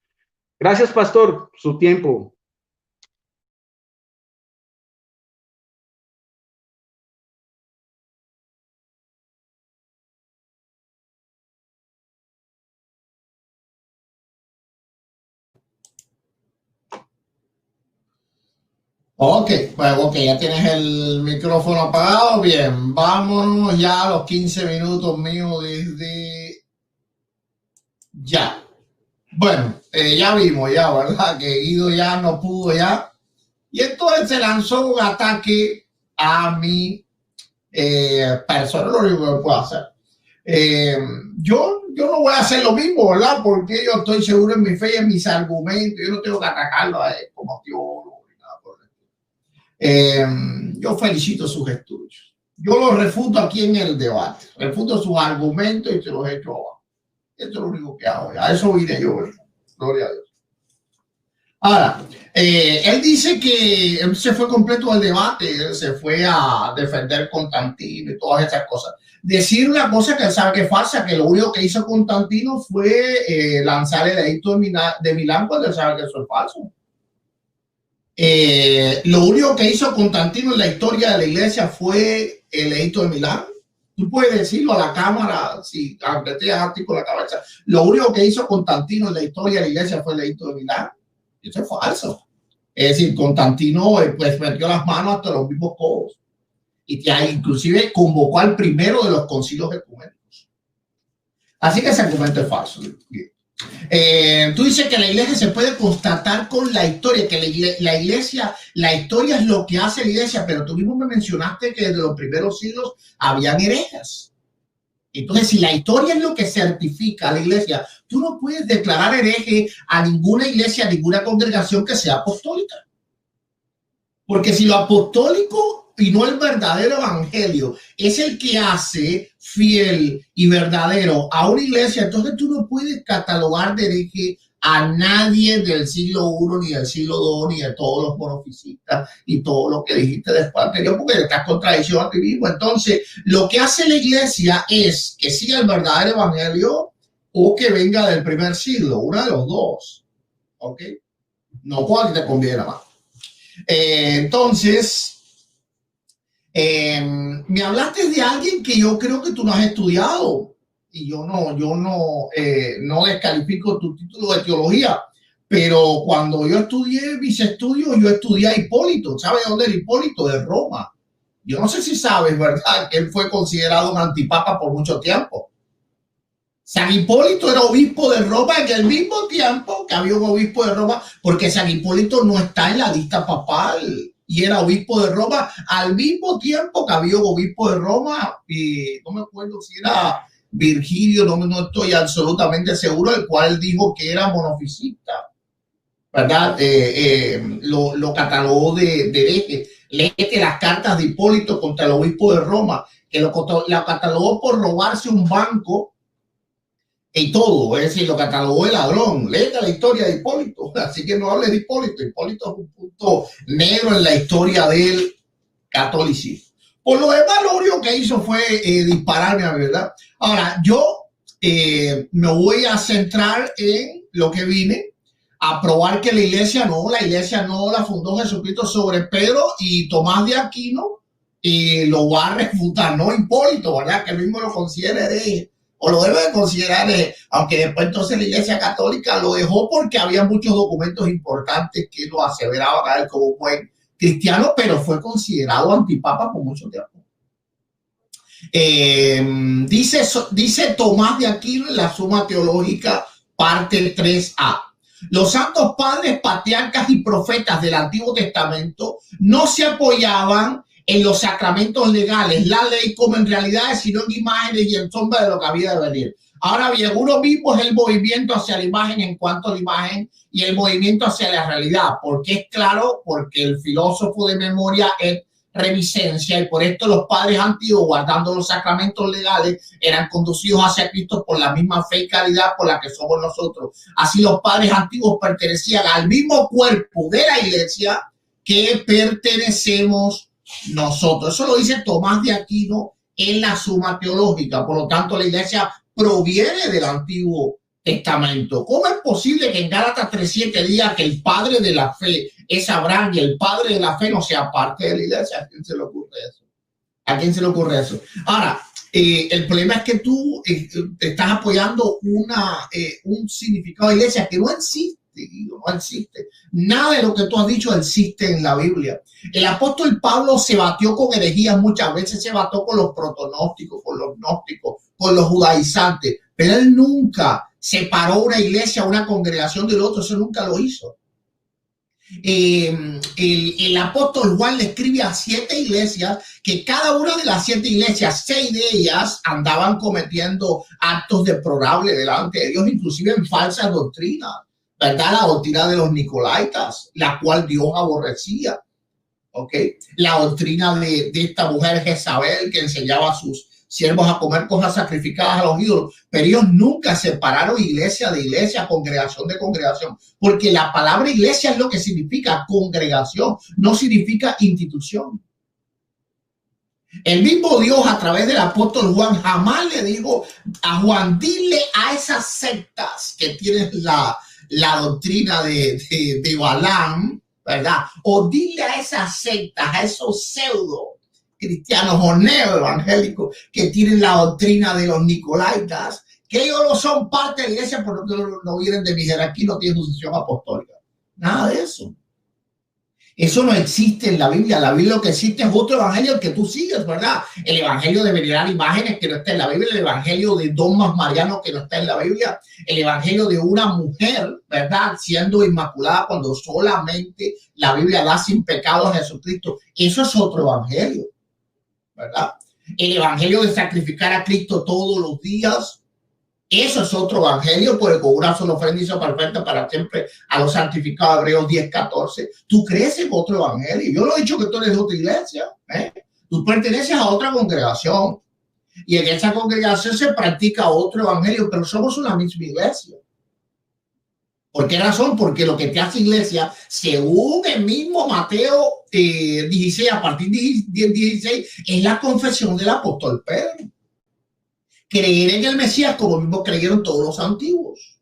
Gracias, pastor, su tiempo. Ok, pues ok, ya tienes el micrófono apagado. Bien, vámonos ya a los 15 minutos míos desde ya. Bueno, ya vimos ya, ¿verdad? Que Guido ya no pudo ya. Y entonces se lanzó un ataque a mi persona, lo único que puedo hacer. Eh, yo no voy a hacer lo mismo, ¿verdad? Porque yo estoy seguro en mi fe y en mis argumentos. Yo no tengo que atacarlo a él como teólogo ni nada por el yo felicito sus estudios. Yo los refuto aquí en el debate. Refuto sus argumentos y se los echo abajo. Esto es lo único que hago. A eso vine yo, ¿verdad? Gloria a Dios. Ahora, él dice que él se fue completo al debate, él se fue a defender Constantino y todas esas cosas. Decir una cosa que él sabe que es falsa, que lo único que hizo Constantino fue lanzar el edicto de Milán cuando él sabe que eso es falso. Lo único que hizo Constantino en la historia de la iglesia fue el edicto de Milán. Tú puedes decirlo a la cámara, si aunque te hagas con la cabeza. Lo único que hizo Constantino en la historia de la iglesia fue el edicto de Milán. Eso es falso. Es decir, Constantino pues metió las manos hasta los mismos codos y que inclusive convocó al primero de los concilios ecuménicos. Así que ese argumento es falso. Tú dices que la iglesia se puede constatar con la historia, que la iglesia, la historia es lo que hace la iglesia, pero tú mismo me mencionaste que desde los primeros siglos habían herejes. Entonces, si la historia es lo que certifica a la iglesia, tú no puedes declarar hereje a ninguna iglesia, a ninguna congregación que sea apostólica. Porque si lo apostólico y no el verdadero evangelio es el que hace fiel y verdadero a una iglesia, entonces tú no puedes catalogar de hereje a nadie del siglo I, ni del siglo II, ni de todos los monofisistas y todo lo que dijiste después anterior, porque estás contradiciendo a ti mismo. Entonces, lo que hace la iglesia es que siga el verdadero evangelio o que venga del primer siglo, una de los dos. ¿Ok? No cuál te conviene más. Entonces, me hablaste de alguien que yo creo que tú no has estudiado y yo no descalifico tu título de teología, pero cuando yo estudié mis estudios, yo estudié a Hipólito. ¿Sabes dónde era Hipólito? De Roma. Yo no sé si sabes, ¿verdad? Que él fue considerado un antipapa por mucho tiempo. San Hipólito era obispo de Roma en el mismo tiempo que había un obispo de Roma, porque San Hipólito no está en la lista papal y era obispo de Roma al mismo tiempo que había un obispo de Roma, y no me acuerdo si era Virgilio, no estoy absolutamente seguro, el cual dijo que era monofisista, ¿verdad? Lo catalogó de hereje. Léete las cartas de Hipólito contra el obispo de Roma, que lo catalogó por robarse un banco y todo, es decir, lo catalogó de ladrón. Léete la historia de Hipólito, así que no hables de Hipólito. Hipólito es un punto negro en la historia del catolicismo. Por lo demás, lo único que hizo fue dispararme, ¿verdad? Ahora, yo me voy a centrar en lo que vine a probar que la iglesia no la fundó Jesucristo sobre Pedro y Tomás de Aquino, y lo va a refutar, no Hipólito, ¿verdad? Que él mismo lo considera hereje, o lo debe considerar, aunque después entonces la Iglesia Católica lo dejó porque había muchos documentos importantes que lo aseveraban a él como un buen cristiano, pero fue considerado antipapa por mucho tiempo. Dice Tomás de Aquino en la Suma Teológica, parte 3a. Los santos padres, patriarcas y profetas del Antiguo Testamento no se apoyaban en los sacramentos legales, la ley, como en realidades, sino en imágenes y en sombra de lo que había de venir. Ahora bien, uno mismo es el movimiento hacia la imagen en cuanto a la imagen y el movimiento hacia la realidad. ¿Por qué es claro? Porque el filósofo de memoria es reminiscencia, y por esto los padres antiguos, guardando los sacramentos legales, eran conducidos hacia Cristo por la misma fe y caridad por la que somos nosotros. Así los padres antiguos pertenecían al mismo cuerpo de la iglesia que pertenecemos nosotros. Eso lo dice Tomás de Aquino en la Suma Teológica. Por lo tanto, la iglesia proviene del Antiguo Testamento. ¿Cómo es posible que en Gálatas 3:7 diga que el padre de la fe es Abraham y el padre de la fe no sea parte de la iglesia? ¿A quién se le ocurre eso? ¿A quién se le ocurre eso? Ahora, el problema es que tú te estás apoyando un significado de iglesia que no existe. Guido, no existe. Nada de lo que tú has dicho existe en la Biblia. El apóstol Pablo se batió con herejías muchas veces, se batió con los protonósticos, con los gnósticos, con los judaizantes, pero él nunca separó una iglesia, una congregación del otro, eso nunca lo hizo. El apóstol Juan le escribe a 7 iglesias, que cada una de las 7 iglesias, 6 de ellas andaban cometiendo actos deplorables delante de Dios, inclusive en falsas doctrinas, ¿verdad? La doctrina de los nicolaitas, la cual Dios aborrecía, ¿ok? La doctrina de esta mujer Jezabel, que enseñaba a sus siervos a comer cosas sacrificadas a los ídolos, pero ellos nunca separaron iglesia de iglesia, congregación de congregación, porque la palabra iglesia es lo que significa congregación, no significa institución. El mismo Dios, a través del apóstol Juan, jamás le dijo a Juan, dile a esas sectas que tienen la doctrina de Balaam, ¿verdad? O dile a esas sectas, a esos pseudo cristianos o neo-evangélicos que tienen la doctrina de los nicolaitas, que ellos no son parte de la iglesia porque no vienen de mi jerarquía, no tienen sucesión apostólica. Nada de eso. Eso no existe en la Biblia. La Biblia lo que existe es otro evangelio que tú sigues, ¿verdad? El evangelio de venerar imágenes que no está en la Biblia, el evangelio de dogmas marianos que no está en la Biblia, el evangelio de una mujer, ¿verdad? Siendo inmaculada cuando solamente la Biblia da sin pecado a Jesucristo. Eso es otro evangelio, ¿verdad? El evangelio de sacrificar a Cristo todos los días, eso es otro evangelio, porque con una sola ofrenda hizo perfecta para siempre a los santificados, Hebreos 10:14. Tú crees en otro evangelio. Yo no he dicho que tú eres de otra iglesia, ¿eh? Tú perteneces a otra congregación y en esa congregación se practica otro evangelio, pero somos una misma iglesia. ¿Por qué razón? Porque lo que te hace iglesia, según el mismo Mateo 16, a partir de 16, es la confesión del apóstol Pedro. Creer en el Mesías como mismo creyeron todos los antiguos.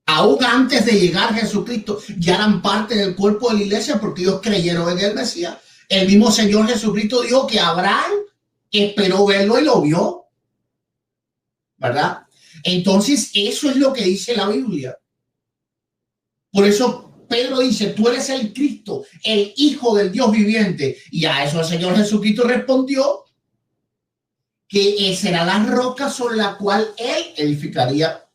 Aún antes de llegar Jesucristo, ya eran parte del cuerpo de la iglesia porque ellos creyeron en el Mesías. El mismo Señor Jesucristo dijo que Abraham esperó verlo y lo vio, ¿verdad? Entonces, eso es lo que dice la Biblia. Por eso Pedro dice, tú eres el Cristo, el Hijo del Dios viviente. Y a eso el Señor Jesucristo respondió que será la roca sobre la cual él edificaría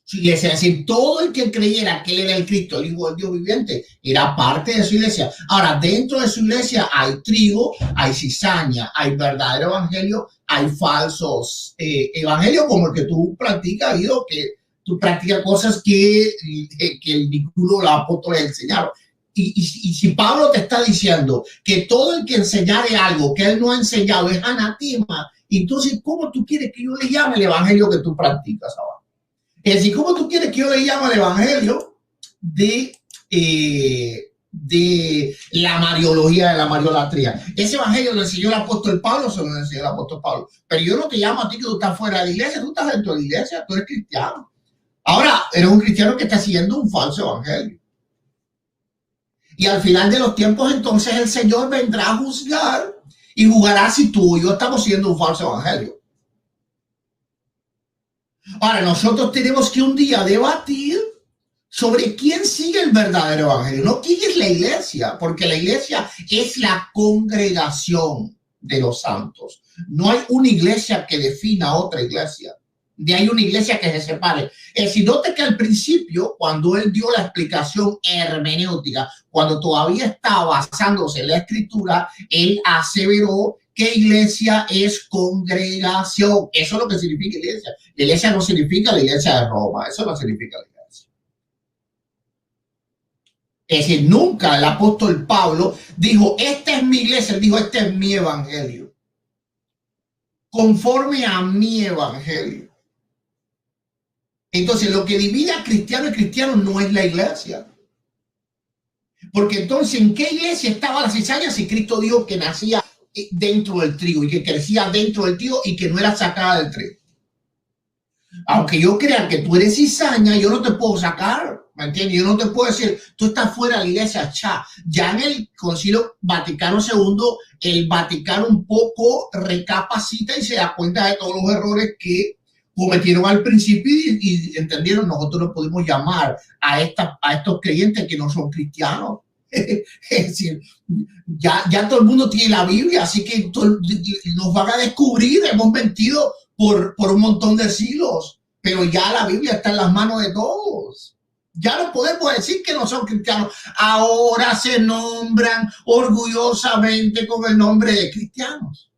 su iglesia. Es decir, todo el que creyera que él era el Cristo, el Hijo del Dios viviente, era parte de su iglesia. Ahora, dentro de su iglesia hay trigo, hay cizaña, hay verdadero evangelio, hay falsos evangelios como el que tú practicas, Guido, que tú practicas cosas que el discípulo, los apóstoles enseñaron. Y si Pablo te está diciendo que todo el que enseñare algo que él no ha enseñado es anatema, entonces, ¿cómo tú quieres que yo le llame el evangelio que tú practicas ahora? Es decir, ¿cómo tú quieres que yo le llame el evangelio de la mariología, de la mariolatría? Ese evangelio lo enseñó el apóstol Pablo, se lo enseñó el apóstol Pablo. Pero yo no te llamo a ti que tú estás fuera de la iglesia, tú estás dentro de la iglesia, tú eres cristiano. Ahora, eres un cristiano que está siguiendo un falso evangelio. Y al final de los tiempos, entonces, el Señor vendrá a juzgar y juzgará si tú y yo estamos siguiendo un falso evangelio. Ahora, nosotros tenemos que un día debatir sobre quién sigue el verdadero evangelio, no quién es la iglesia, porque la iglesia es la congregación de los santos. No hay una iglesia que defina a otra iglesia. De ahí una iglesia que se separe. Es decir, note que al principio, cuando él dio la explicación hermenéutica, cuando todavía estaba basándose en la escritura, él aseveró que iglesia es congregación. Eso es lo que significa iglesia. La iglesia no significa la iglesia de Roma. Eso no significa la iglesia. Es decir, nunca el apóstol Pablo dijo, esta es mi iglesia. Él dijo, este es mi evangelio. Conforme a mi evangelio. Entonces, lo que divide a cristiano y cristiano no es la iglesia. Porque entonces, ¿en qué iglesia estaba la cizaña si Cristo dijo que nacía dentro del trigo y que crecía dentro del trigo y que no era sacada del trigo? Aunque yo crea que tú eres cizaña, yo no te puedo sacar, ¿me entiendes? Yo no te puedo decir, tú estás fuera de la iglesia, cha. Ya en el Concilio Vaticano II, el Vaticano un poco recapacita y se da cuenta de todos los errores que cometieron al principio y entendieron, nosotros no podemos llamar a estos creyentes que no son cristianos. Es decir, ya todo el mundo tiene la Biblia, así que nos van a descubrir, hemos mentido por un montón de siglos, pero ya la Biblia está en las manos de todos. Ya no podemos decir que no son cristianos. Ahora se nombran orgullosamente con el nombre de cristianos.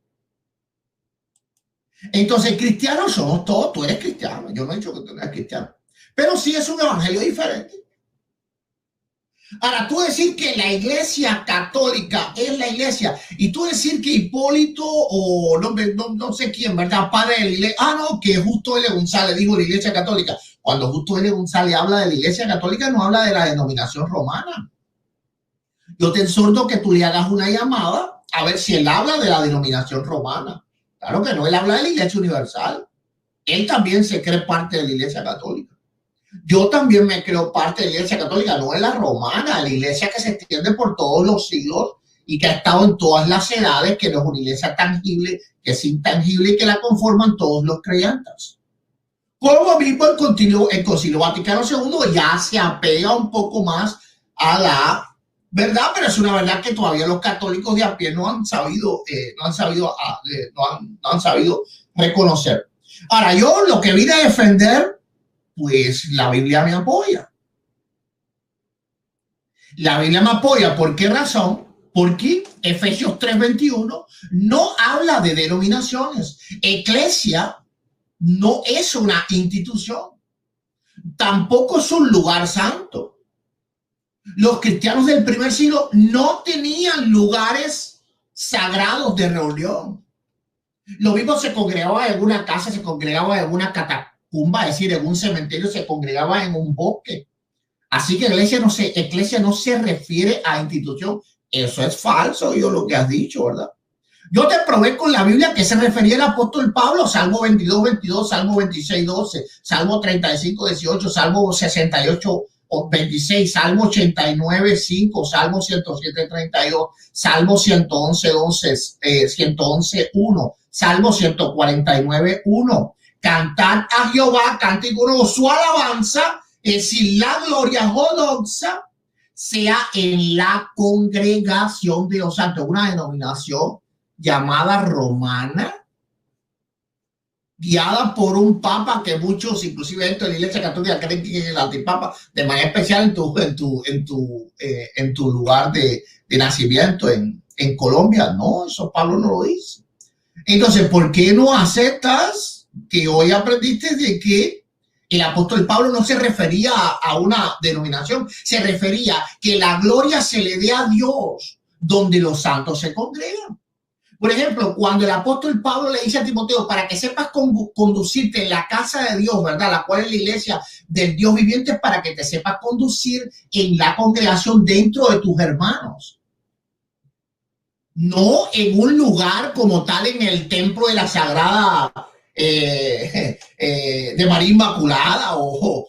Entonces, cristianos somos todos. Tú eres cristiano. Yo no he dicho que tú eres cristiano. Pero sí es un evangelio diferente. Ahora, tú decir que la iglesia católica es la iglesia y tú decir que Hipólito o no sé quién, ¿verdad? Padre de la iglesia. No, que Justo L. González dijo la iglesia católica. Cuando Justo L. González habla de la iglesia católica, no habla de la denominación romana. Yo te exhorto que tú le hagas una llamada a ver si él habla de la denominación romana. Claro que no, él habla de la iglesia universal. Él también se cree parte de la iglesia católica. Yo también me creo parte de la iglesia católica, no es la romana, la iglesia que se extiende por todos los siglos y que ha estado en todas las edades, que no es una iglesia tangible, que es intangible y que la conforman todos los creyentes. Como mismo el Concilio Vaticano II ya se apega un poco más a la verdad, pero es una verdad que todavía los católicos de a pie no han sabido reconocer. Ahora, yo lo que vine a defender, pues la Biblia me apoya. La Biblia me apoya. ¿Por qué razón? Porque Efesios 3:21 no habla de denominaciones. Iglesia no es una institución. Tampoco es un lugar santo. Los cristianos del primer siglo no tenían lugares sagrados de reunión. Lo mismo se congregaba en alguna casa, se congregaba en alguna catacumba, es decir, en un cementerio, se congregaba en un bosque. Así que iglesia no se refiere a institución. Eso es falso, yo lo que has dicho, ¿verdad? Yo te probé con la Biblia que se refería el apóstol Pablo, Salmo 22:22, Salmo 26:12, Salmo 35:18, Salmo 68:26, Salmo 89:5, Salmo 107:32, Salmo 111:11, 111:1, Salmo 149:1. Cantad a Jehová, cántico su alabanza, es decir, la gloria jodoxa sea en la congregación de los santos, una denominación llamada romana, guiada por un papa que muchos, inclusive dentro de la Iglesia Católica, creen que es el antipapa, de manera especial en tu lugar de nacimiento en Colombia. No, eso Pablo no lo dice. Entonces, ¿por qué no aceptas que hoy aprendiste de que el apóstol Pablo no se refería a una denominación, se refería que la gloria se le dé a Dios donde los santos se congregan? Por ejemplo, cuando el apóstol Pablo le dice a Timoteo, para que sepas conducirte en la casa de Dios, ¿verdad? La cual es la iglesia del Dios viviente, para que te sepas conducir en la congregación dentro de tus hermanos. No en un lugar como tal, en el templo de la Sagrada de María Inmaculada o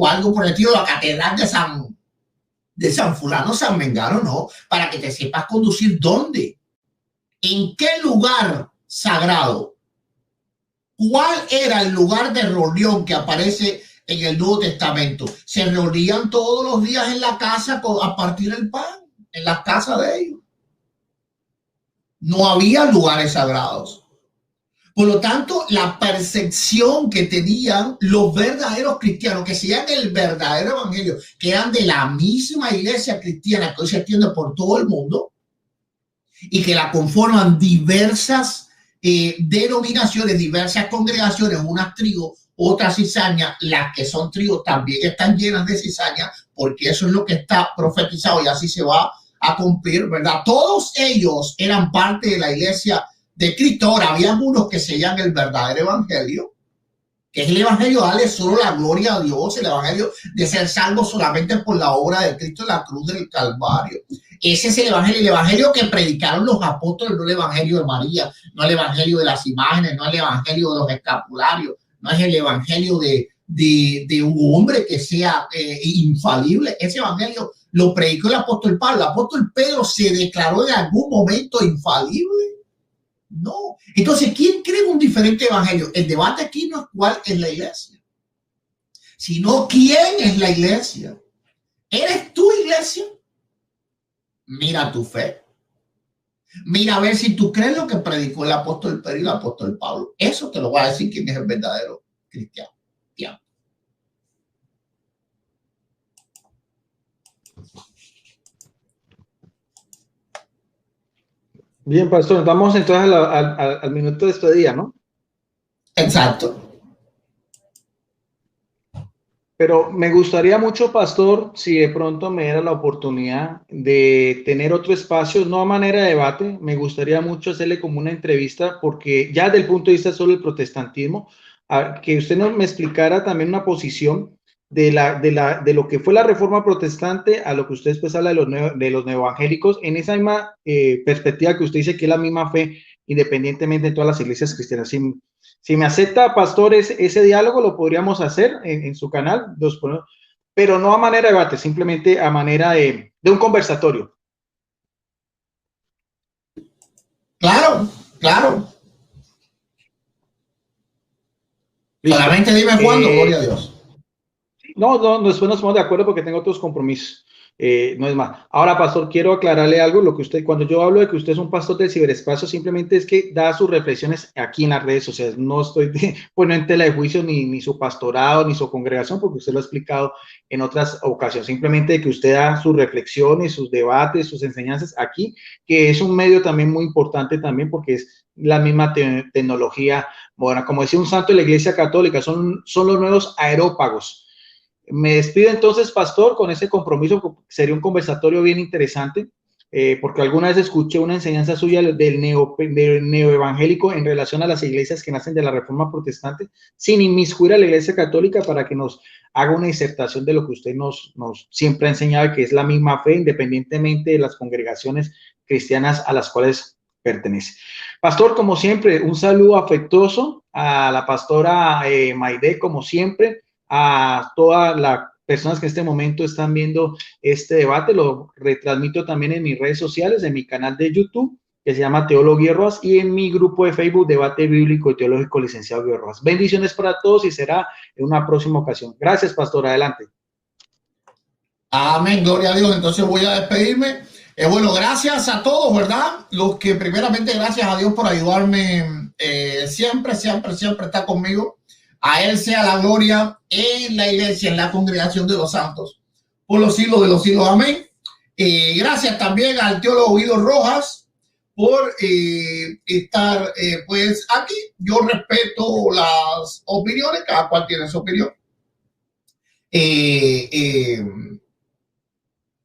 algo por el estilo, la catedral de San Fulano, San Mengano, no, para que te sepas conducir. ¿Dónde? ¿En qué lugar sagrado? ¿Cuál era el lugar de reunión que aparece en el Nuevo Testamento? Se reunían todos los días en la casa a partir del pan, en las casas de ellos. No había lugares sagrados. Por lo tanto, la percepción que tenían los verdaderos cristianos, que seguían el verdadero evangelio, que eran de la misma iglesia cristiana que hoy se extiende por todo el mundo y que la conforman diversas denominaciones, diversas congregaciones, unas trigos, otras cizañas. Las que son trigos también están llenas de cizaña, porque eso es lo que está profetizado y así se va a cumplir, ¿verdad? Todos ellos eran parte de la iglesia de Cristo. Ahora, había algunos que seguían el verdadero evangelio, que es el evangelio de darle solo la gloria a Dios, el evangelio de ser salvo solamente por la obra de Cristo en la cruz del Calvario. Ese es el evangelio que predicaron los apóstoles, no el evangelio de María, no el evangelio de las imágenes, no el evangelio de los escapularios, no es el evangelio de un hombre que sea infalible. Ese evangelio lo predicó el apóstol Pablo. El apóstol Pedro se declaró en algún momento infalible. No. Entonces, ¿quién cree un diferente evangelio? El debate aquí no es cuál es la iglesia, sino quién es la iglesia. ¿Eres tu iglesia? Mira tu fe. Mira a ver si tú crees lo que predicó el apóstol Pedro y el apóstol Pablo. Eso te lo va a decir quién es el verdadero cristiano. Ya. Bien, pastor, vamos entonces al minuto de despedida, ¿no? Exacto. Pero me gustaría mucho, pastor, si de pronto me diera la oportunidad de tener otro espacio, no a manera de debate, me gustaría mucho hacerle como una entrevista, porque ya desde el punto de vista solo del protestantismo, que usted me explicara también una posición de lo que fue la reforma protestante a lo que usted después habla de los neoevangélicos, en esa misma perspectiva que usted dice que es la misma fe, independientemente de todas las iglesias cristianas. Si me acepta, pastor, ese diálogo lo podríamos hacer en su canal, pero no a manera de debate, simplemente a manera de un conversatorio. Claro, claro. Listo. Solamente dime cuándo, gloria a Dios. No, después nos ponemos de acuerdo porque tengo otros compromisos. No es más. Ahora, pastor, quiero aclararle algo. Lo que usted, cuando yo hablo de que usted es un pastor del ciberespacio, simplemente es que da sus reflexiones aquí en las redes sociales. No estoy poniendo en tela de juicio ni su pastorado ni su congregación, porque usted lo ha explicado en otras ocasiones. Simplemente que usted da sus reflexiones, sus debates, sus enseñanzas aquí, que es un medio también muy importante también porque es la misma tecnología moderna. Como decía un santo de la Iglesia Católica, son los nuevos aerópagos. Me despido entonces, pastor, con ese compromiso. Sería un conversatorio bien interesante, porque alguna vez escuché una enseñanza suya del neoevangélico en relación a las iglesias que nacen de la Reforma Protestante, sin inmiscuir a la Iglesia Católica, para que nos haga una disertación de lo que usted nos siempre ha enseñado, que es la misma fe, independientemente de las congregaciones cristianas a las cuales pertenece. Pastor, como siempre, un saludo afectuoso a la pastora Maide, como siempre, a todas las personas que en este momento están viendo este debate. Lo retransmito también en mis redes sociales, en mi canal de YouTube, que se llama Teólogo Guillermo Rojas, y en mi grupo de Facebook, Debate Bíblico y Teológico Licenciado Guillermo Rojas. Bendiciones para todos y será en una próxima ocasión. Gracias, pastor. Adelante. Amén, gloria a Dios. Entonces voy a despedirme. Bueno, gracias a todos, ¿verdad? Los que primeramente, gracias a Dios por ayudarme. Siempre está conmigo. A Él sea la gloria en la iglesia, en la congregación de los santos, por los siglos de los siglos. Amén. Gracias también al teólogo Guido Rojas por estar pues aquí. Yo respeto las opiniones, cada cual tiene su opinión.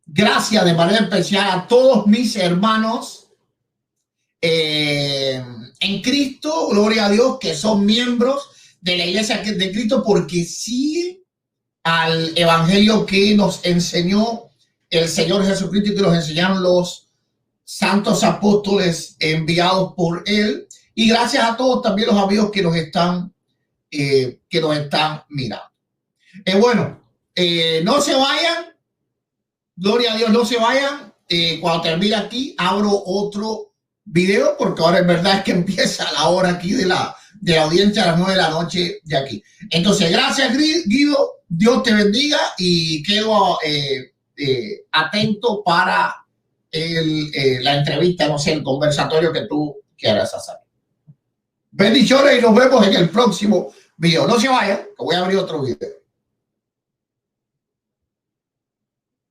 Gracias de manera especial a todos mis hermanos en Cristo, gloria a Dios, que son miembros de la iglesia de Cristo, porque siguen al evangelio que nos enseñó el Señor Jesucristo y que nos enseñaron los santos apóstoles enviados por Él. Y gracias a todos también los amigos que nos están mirando. Bueno, no se vayan. Gloria a Dios, no se vayan. Cuando termine aquí, abro otro video, porque ahora es verdad es que empieza la hora aquí de la audiencia a las 9 de la noche de aquí. Entonces, gracias, Guido. Dios te bendiga y quedo atento para la entrevista, no sé, el conversatorio que tú quieras hacer. Bendiciones y nos vemos en el próximo video. No se vayan, que voy a abrir otro video.